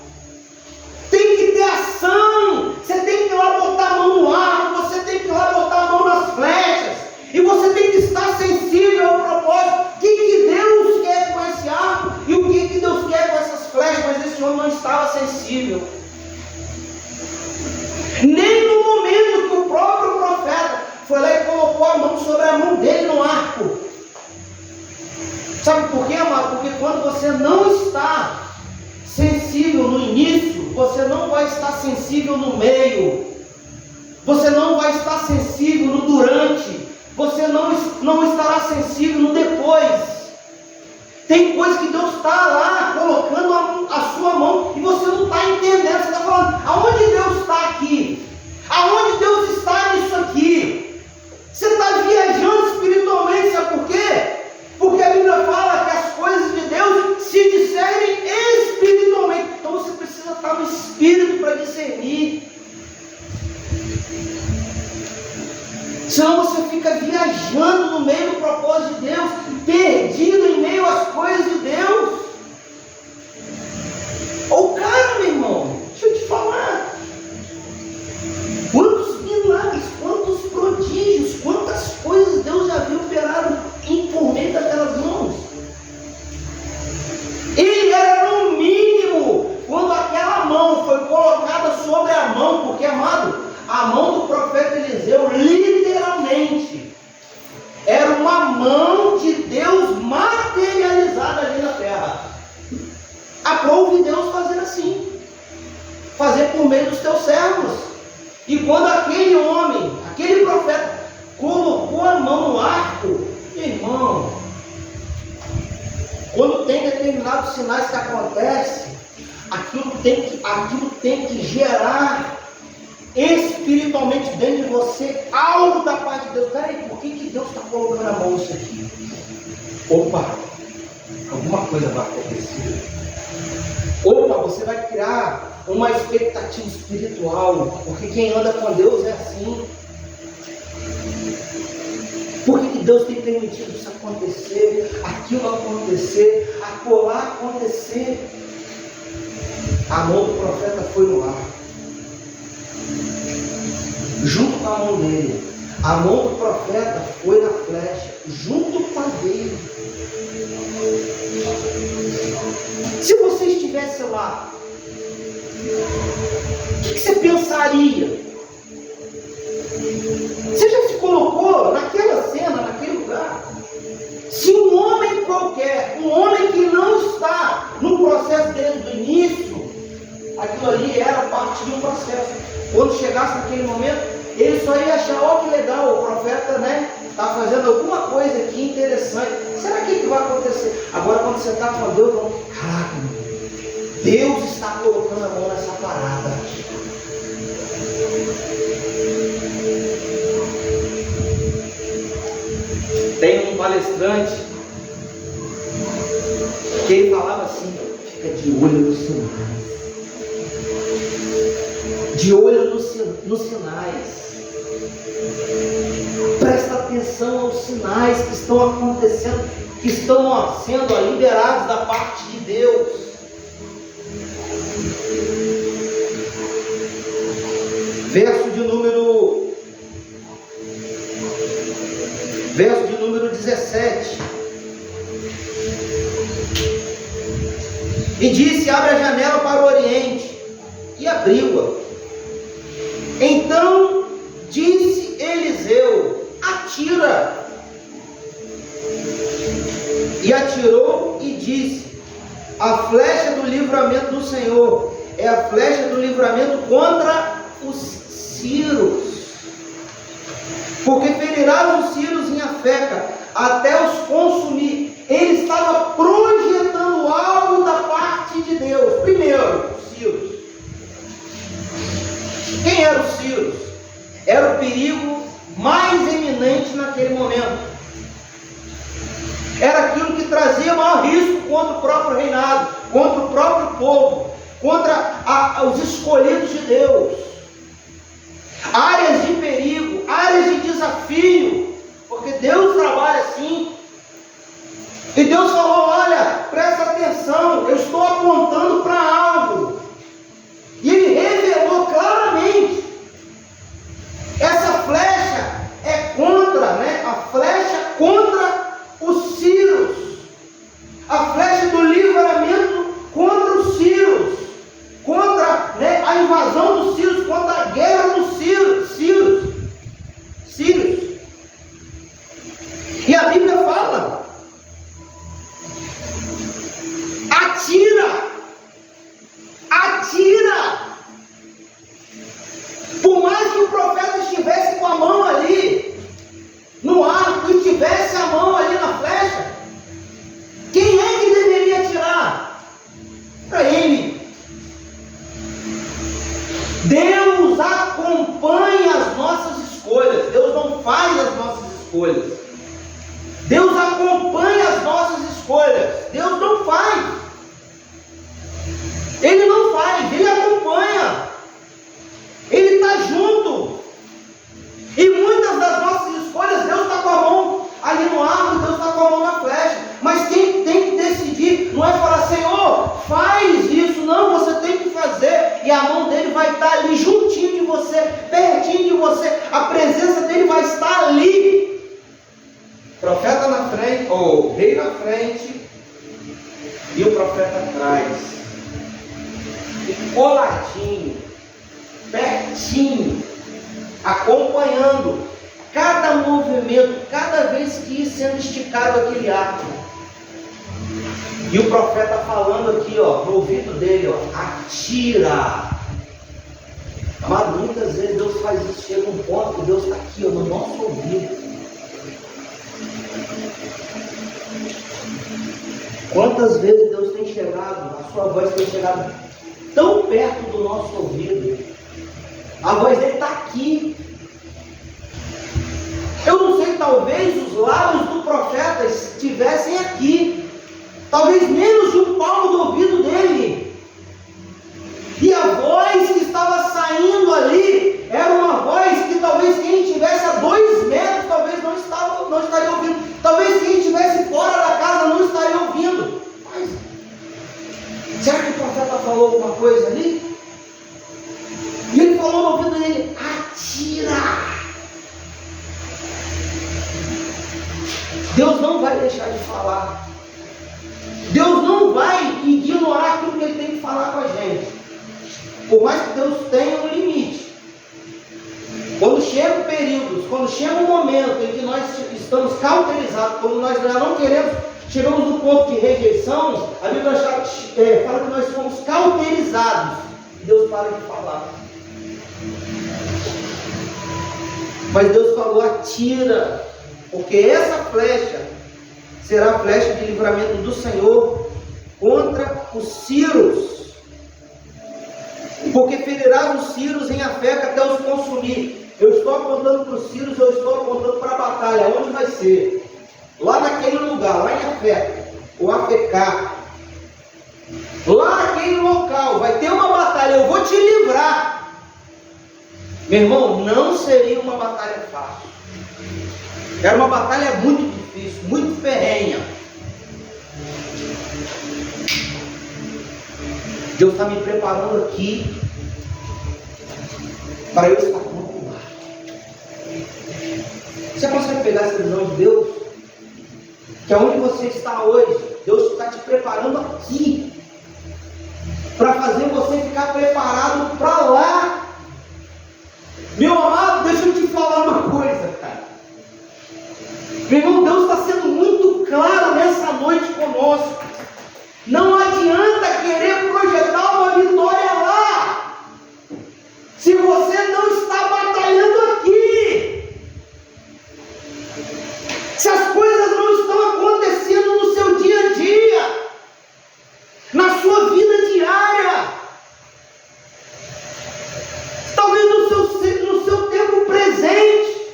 Tem que ter ação. Você tem que ir lá botar a mão no arco, você tem que ir lá botar a mão nas flechas. E você tem que estar sensível ao propósito. O que Deus quer com esse arco e o que Deus quer com essas flechas? Mas esse homem não estava sensível. Nem no momento que o próprio profeta foi lá e colocou a mão sobre a mão dele no arco. Sabe por quê, amado? Porque quando você não está sensível no início, você não vai estar sensível no meio. Você não vai estar sensível no durante. Você não estará sensível no depois. Tem coisa que Deus está lá colocando a sua mão e você não está entendendo. Você está falando, aonde Deus está aqui? Aonde Deus está nisso aqui? Você está viajando espiritualmente, sabe por quê? Porque a Bíblia fala que as coisas de Deus se discernem espiritualmente. Então você precisa estar no espírito para discernir. Senão você fica viajando no meio do propósito de Deus, perdido em meio às coisas de Deus. Ô cara, meu irmão, deixa eu te falar. Quantos milagres, quantos prodígios, quantas coisas Deus já havia operado por meio daquelas mãos. Ele era no mínimo, quando aquela mão foi colocada sobre a mão, porque, amado, a mão do profeta Eliseu, literalmente, era uma mão de Deus materializada ali na terra. Aprove Deus fazer assim, fazer por meio dos teus servos. E quando aquele homem, aquele profeta, colocou a mão no arco, irmão, quando tem determinados sinais que acontecem, aquilo tem que gerar espiritualmente dentro de você algo da parte de Deus. Peraí, por que Deus está colocando a mão nisso aqui? Opa, alguma coisa vai acontecer. Opa, você vai criar uma expectativa espiritual, porque quem anda com Deus é assim. Por que Deus tem permitido isso acontecer, aquilo acontecer, acolá acontecer. A mão do profeta foi no ar, junto com a mão dele. A mão do profeta foi na flecha, junto com a dele. Se você estivesse lá, o que você pensaria? Você já se colocou naquela cena, naquele lugar? Se um homem qualquer, um homem que não está no processo desde o início, aquilo ali era parte de um processo. Quando chegasse naquele momento, ele só ia achar, ó, que legal, o profeta, né, está fazendo alguma coisa aqui interessante. Será que vai acontecer? Agora, quando você está com Deus, vamos, caraca, Deus está colocando a mão nessa parada. Tem um palestrante que ele falava assim: fica de olho nos sinais. De olho nos sinais. Presta atenção aos sinais que estão acontecendo, que estão sendo liberados da parte de Deus. Verso de número 17. E disse: abre a janela para o oriente. E abriu-a. Então disse Eliseu: atira. E atirou e disse: a flecha do livramento do Senhor é a flecha do livramento contra os Círios, porque ferirá os Círios em Afeca até os consumir. Ele estava projetando algo da parte de Deus. Primeiro, os Círios. Quem eram os Círios? Era o perigo mais eminente naquele momento. Era aquilo que trazia maior risco contra o próprio reinado, contra o próprio povo, contra os escolhidos de Deus. Áreas de perigo, áreas de desafio, porque Deus trabalha assim. E Deus falou: olha, presta atenção, eu estou apontando para algo. E Ele revelou claramente: essa flecha é contra, a flecha contra os Círios, a flecha do livramento contra os Círios, contra a invasão dos Círios, contra a guerra dos Círios. E a Bíblia fala: atira. Por mais que o profeta estivesse com a mão ali no arco e tivesse a mão ali na flecha, quem é que deveria atirar? Para ele. Deus acompanha as nossas escolhas. Deus não faz as nossas escolhas. Deus acompanha as nossas escolhas. Deus não faz. Ele não faz, Ele acompanha. Ele está junto. E muitas das nossas escolhas, Deus está com a mão ali no arco, Deus está com a mão na flecha. Mas quem tem que decidir não é falar: Senhor, faz isso. Não, você tem que fazer. E a mão dele vai estar ali juntinho de você, pertinho de você. A presença dele vai estar ali. Profeta na frente, ou rei na frente, e o profeta atrás. E coladinho, pertinho, acompanhando cada movimento, cada vez que ia sendo esticado aquele arco. E o profeta falando aqui, no ouvido dele, atira. Amado, muitas vezes Deus faz isso, chega um ponto que Deus está aqui, no nosso ouvido. Quantas vezes Deus tem chegado, a sua voz tem chegado tão perto do nosso ouvido, a voz dele está aqui. Eu não sei, talvez os lábios do profeta estivessem aqui, talvez menos de um palmo do ouvido dele, e a voz que estava saindo ali era uma voz que talvez quem estivesse a 2 metros talvez não estaria ouvindo Deus não vai deixar de falar. Deus não vai ignorar aquilo que Ele tem que falar com a gente. Por mais que Deus tenha um limite. Quando chegam períodos, quando chega um momento em que nós estamos cauterizados, quando nós já não queremos, chegamos no ponto de rejeição, a Bíblia fala que nós fomos cauterizados. Deus para de falar. Mas Deus falou: atira, porque essa flecha será a flecha de livramento do Senhor contra os ciros. Porque ferirás os ciros em Afeca até os consumir. Eu estou apontando para os ciros, eu estou apontando para a batalha. Onde vai ser? Lá naquele lugar, lá em Afeca, ou Afecá. Lá naquele local vai ter uma batalha. Eu vou te livrar. Meu irmão, não seria uma batalha fácil. Era uma batalha muito difícil, muito ferrenha. Deus está me preparando aqui para eu estar pronto lá. Você consegue pegar essa visão de Deus? Que aonde você está hoje, Deus está te preparando aqui para fazer você ficar preparado para lá. Meu amado, deixa eu te falar uma coisa, cara. Meu irmão, Deus está sendo muito claro nessa noite conosco. Não adianta querer projetar uma vitória lá, se você não está batalhando aqui. Se as coisas não estão acontecendo no seu dia a dia, na sua vida diária, talvez no seu tempo presente,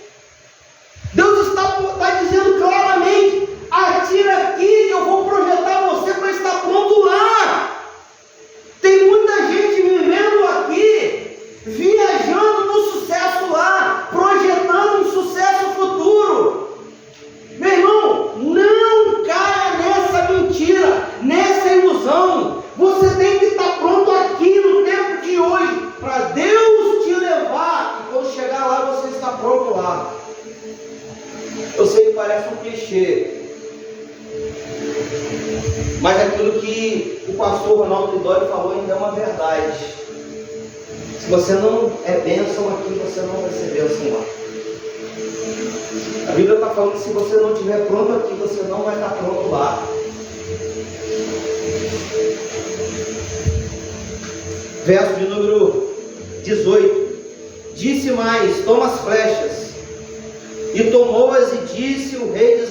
Deus está dizendo claramente: atira aqui que eu vou projetar você para estar pronto lá. Tem muita gente vivendo aqui, viajando no sucesso lá, projetando um sucesso futuro. Meu irmão, não caia nessa mentira, nessa ilusão. Você tem que estar pronto aqui no tempo de hoje, para Deus te levar, e quando chegar lá você está pronto lá. Eu sei que parece um clichê, mas aquilo que o pastor Ronaldo Lidório falou ainda é uma verdade. Se você não é bênção aqui, você não vai ser bênção lá. A Bíblia está falando que se você não estiver pronto aqui, você não vai estar pronto lá. Verso de número 18. Disse mais: toma as flechas. E tomou-as e disse ao rei de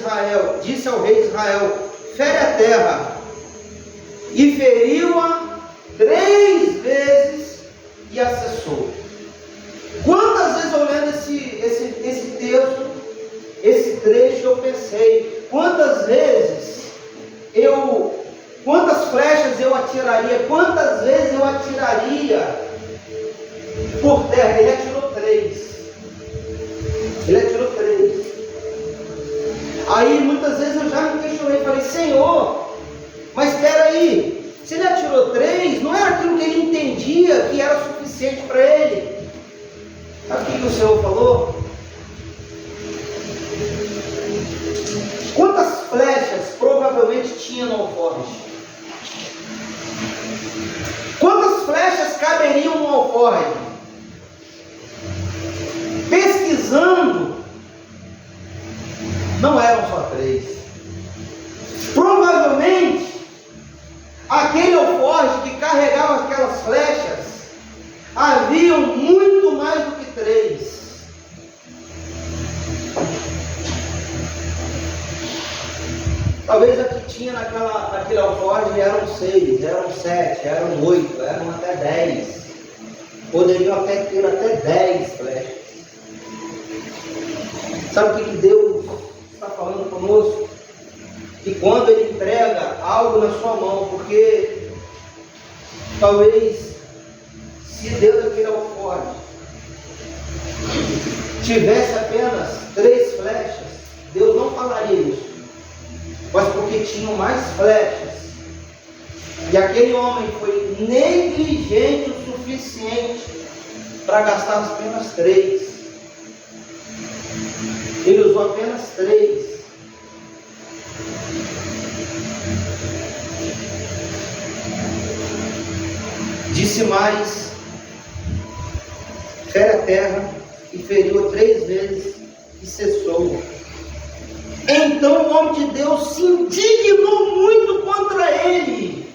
Israel: fere a terra. E feriu-a 3 vezes e a cessou. Quantas vezes eu lendo esse texto, esse trecho, eu pensei: quantas flechas eu atiraria, quantas vezes eu atiraria por terra? Ele atirou 3. Aí muitas vezes eu já me questionei, falei: Senhor, mas espera aí, se ele atirou 3, não era aquilo que ele entendia que era suficiente para ele? Sabe o que o Senhor falou? Quantas flechas provavelmente tinha no alforje? Quantas flechas caberiam no alforje? Pesquisando, não eram só 3. Provavelmente, aquele alforje que carregava aquelas flechas, haviam muito mais do que 3. Talvez a que tinha naquele alforje eram 6, eram 7, eram 8, eram até 10. Poderiam até ter até 10 flechas. Sabe o que Deus está falando conosco? Que quando Ele entrega algo na sua mão, porque talvez se Deus daquele alforje tivesse apenas 3 flechas, Deus não falaria isso. Mas porque tinham mais flechas, e aquele homem foi negligente o suficiente para gastar apenas 3. Ele usou apenas 3. Disse mais: fere a terra, e feriu 3 vezes, e cessou. Então o homem de Deus se indignou muito contra ele,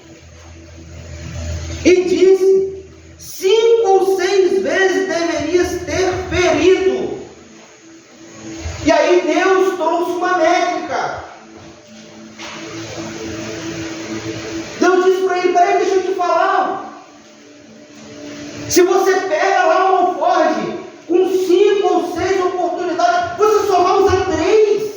e disse: 5 ou 6 vezes deverias ter ferido. E aí Deus trouxe uma métrica. Deus disse para ele: peraí, deixa eu te falar. Se você pega lá um alforje com 5 ou 6 oportunidades, você só vai usar 3.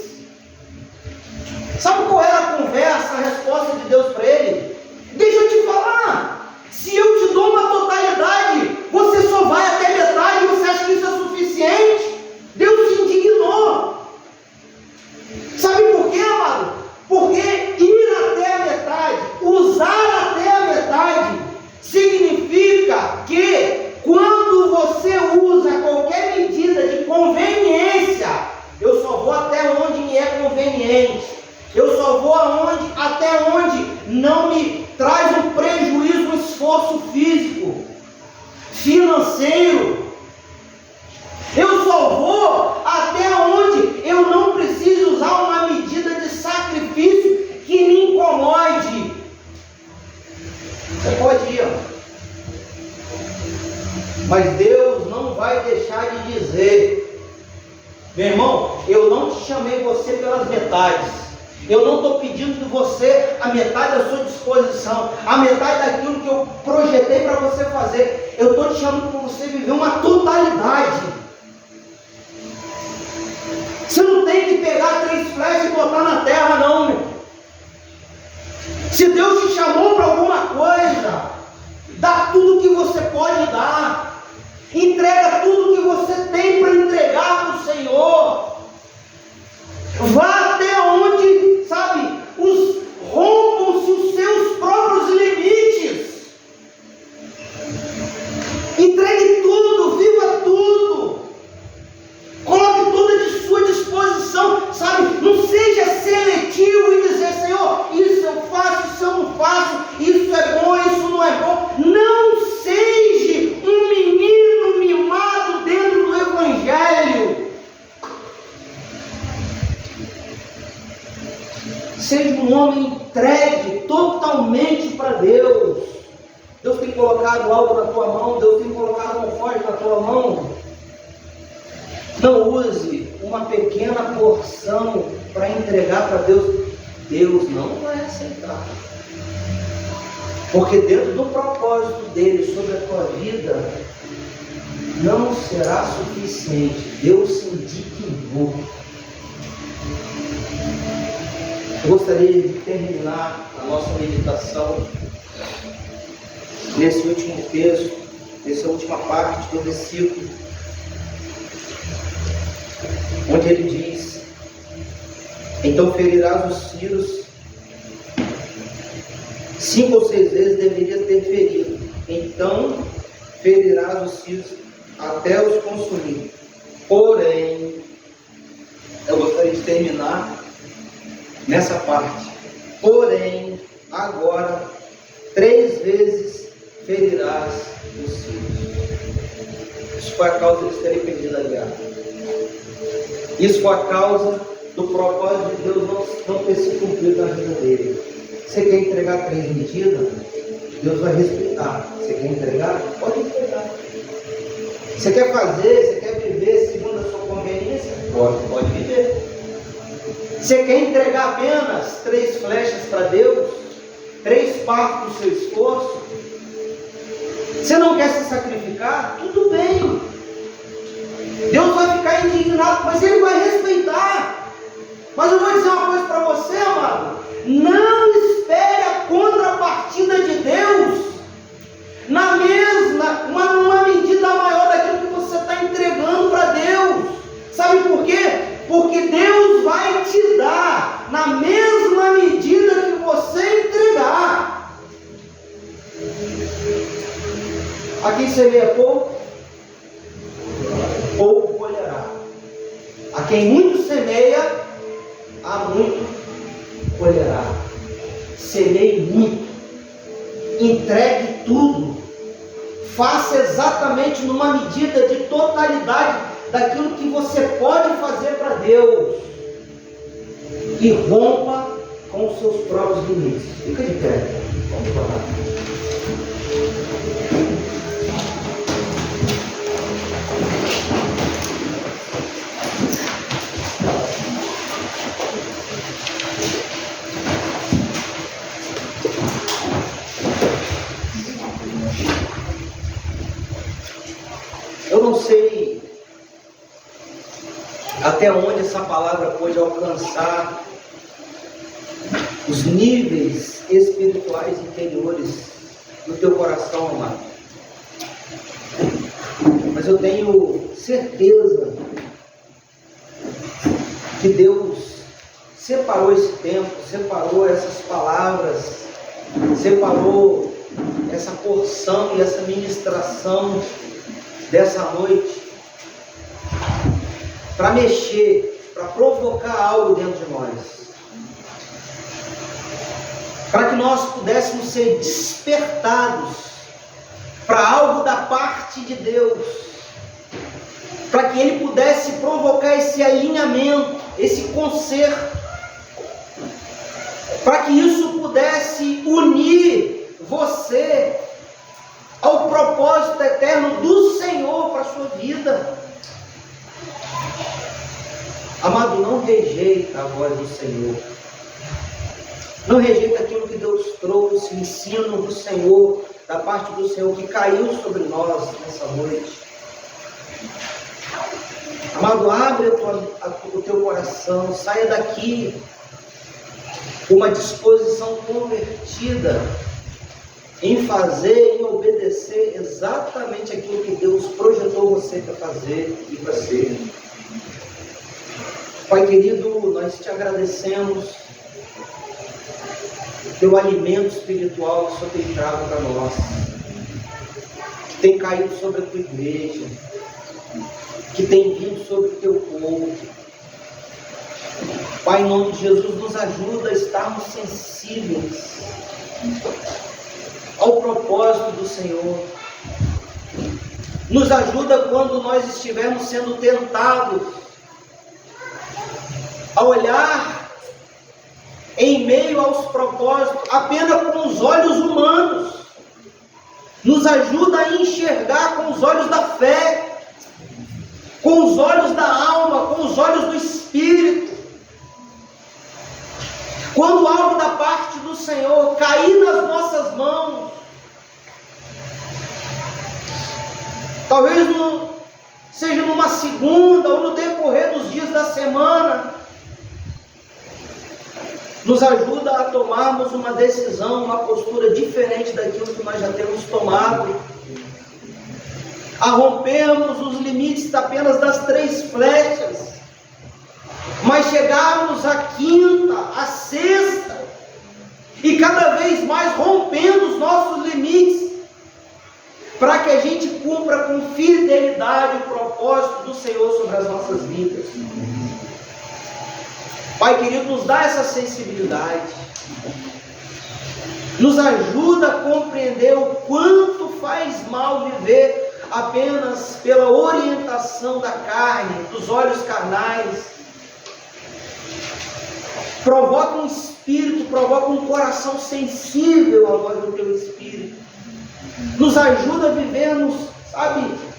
Sabe qual era a conversa, a resposta de Deus para ele? Deixa eu te falar. Se eu te dou uma totalidade, você só vai até metade. Você acha que isso é suficiente? Deus se indignou. Sabe por quê, amado? Porque ir até a metade, usar até a metade, significa que quando você usa qualquer medida de conveniência, eu só vou até onde me é conveniente, eu só vou até onde não me traz um prejuízo, um esforço físico, financeiro. Eu só vou até onde eu não preciso usar uma medida de sacrifício que me incomode. Você pode ir, mas Deus não vai deixar de dizer: meu irmão, eu não te chamei você pelas metades. Eu não estou pedindo de você a metade da sua disposição, a metade daquilo que eu projetei para você fazer. Eu estou te chamando para você viver uma totalidade. Você não tem que pegar 3 flechas e botar na terra, não, meu. Se Deus te chamou para alguma coisa, dá tudo o que você pode dar. Entrega tudo o que você tem para entregar para o Senhor. Vá até onde, sabe, rompam-se os seus próprios limites. Entregue tudo, viva tudo. Coloque tudo à sua disposição, sabe? Não seja seletivo e dizer: Senhor, isso eu faço, isso eu não faço, isso é bom, isso não é bom. Não seja um menino mimado dentro do Evangelho. Seja um homem entregue totalmente para Deus. Deus tem colocado algo na tua mão, Deus tem colocado um alforje na tua mão. Não use uma pequena porção para entregar para Deus. Deus não vai aceitar. Porque dentro do propósito dele sobre a tua vida, não será suficiente. Deus se indignou. Eu gostaria de terminar a nossa meditação nesse último texto, nessa última parte do versículo, onde ele diz: então ferirás os filhos, 5 ou 6 vezes deverias ter ferido, então ferirás os filhos até os consumir. Porém, eu gostaria de terminar nessa parte. Porém, agora 3 vezes ferirás os filhos. Isso foi a causa de eles terem perdido a guerra. Isso foi a causa do propósito de Deus não ter se cumprido na vida dele. Você quer entregar 3 medidas? Deus vai respeitar. Você quer entregar? Pode entregar. Você quer fazer, você quer viver segundo a sua conveniência? Pode viver. Você quer entregar apenas 3 flechas para Deus? 3 partes do seu esforço? Você não quer se sacrificar? Tudo bem. Deus vai ficar indignado, mas Ele vai respeitar. Mas eu vou dizer uma coisa para você, amado: não espere a contrapartida de Deus numa medida maior daquilo que você está entregando para Deus. Sabe por quê? Porque Deus vai te dar na mesma medida que você entregar. A quem semeia pouco, pouco colherá. A quem muito semeia, a muito colherá. Semeie muito, entregue tudo, faça exatamente numa medida de totalidade daquilo que você pode fazer para Deus e rompa com os seus próprios limites. Fica de pé. Vamos orar. Eu não sei até onde essa palavra pode alcançar os níveis espirituais interiores do teu coração, amado. Mas eu tenho certeza que Deus separou esse tempo, separou essas palavras, separou essa porção e essa ministração dessa noite para mexer, para provocar algo dentro de nós, para que nós pudéssemos ser despertados para algo da parte de Deus, para que Ele pudesse provocar esse alinhamento, esse conserto, para que isso pudesse unir você ao propósito eterno do Senhor para a sua vida. Amado, não rejeita a voz do Senhor. Não rejeita aquilo que Deus trouxe, o ensino do Senhor, da parte do Senhor que caiu sobre nós nessa noite. Amado, abre o teu coração, saia daqui com uma disposição convertida em fazer, em obedecer exatamente aquilo que Deus projetou você para fazer e para ser. Pai querido, nós te agradecemos pelo alimento espiritual que o Senhor tem trago para nós, que tem caído sobre a tua igreja, que tem vindo sobre o teu povo. Pai, em nome de Jesus, nos ajuda a estarmos sensíveis ao propósito do Senhor. Nos ajuda quando nós estivermos sendo tentados a olhar em meio aos propósitos apenas com os olhos humanos. Nos ajuda a enxergar com os olhos da fé, com os olhos da alma, com os olhos do Espírito. Quando algo da parte do Senhor cair nas nossas mãos, talvez seja numa segunda ou no decorrer dos dias da semana, nos ajuda a tomarmos uma decisão, uma postura diferente daquilo que nós já temos tomado, a rompermos os limites apenas das 3 flechas, mas chegarmos à 5ª, à 6ª, e cada vez mais rompendo os nossos limites, para que a gente cumpra com fidelidade o propósito do Senhor sobre as nossas vidas. Pai querido, nos dá essa sensibilidade, nos ajuda a compreender o quanto faz mal viver apenas pela orientação da carne, dos olhos carnais. Provoca um espírito, provoca um coração sensível à voz do teu Espírito. Nos ajuda a vivermos,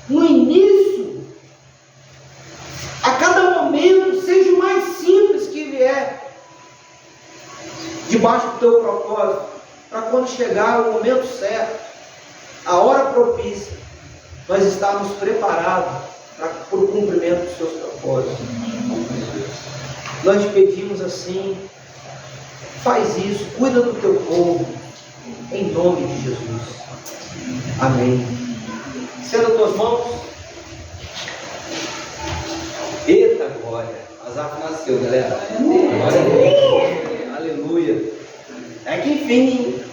no início, a cada momento, seja o mais simples que vier, debaixo do teu propósito, para quando chegar o momento certo, a hora propícia, nós estarmos preparados para o cumprimento dos seus propósitos. Nós te pedimos assim, faz isso, cuida do teu povo, em nome de Jesus. Amém. Estenda as tuas mãos. Eita glória! Asaf nasceu, galera. Glória a Deus. Aleluia. É que enfim,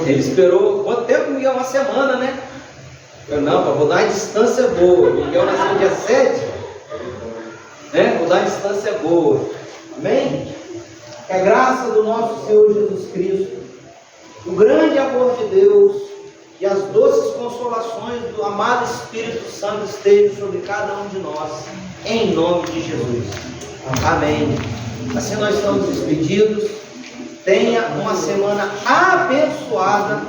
ele esperou quanto tempo, Miguel? Uma semana, né? Eu não, vou dar uma distância boa. Miguel nasceu dia 7, né? Vou dar uma distância boa. Amém? Que a graça do nosso Senhor Jesus Cristo, o grande amor de Deus consolações do amado Espírito Santo estejam sobre cada um de nós, em nome de Jesus. Amém. Assim nós estamos despedidos. Tenha uma semana abençoada.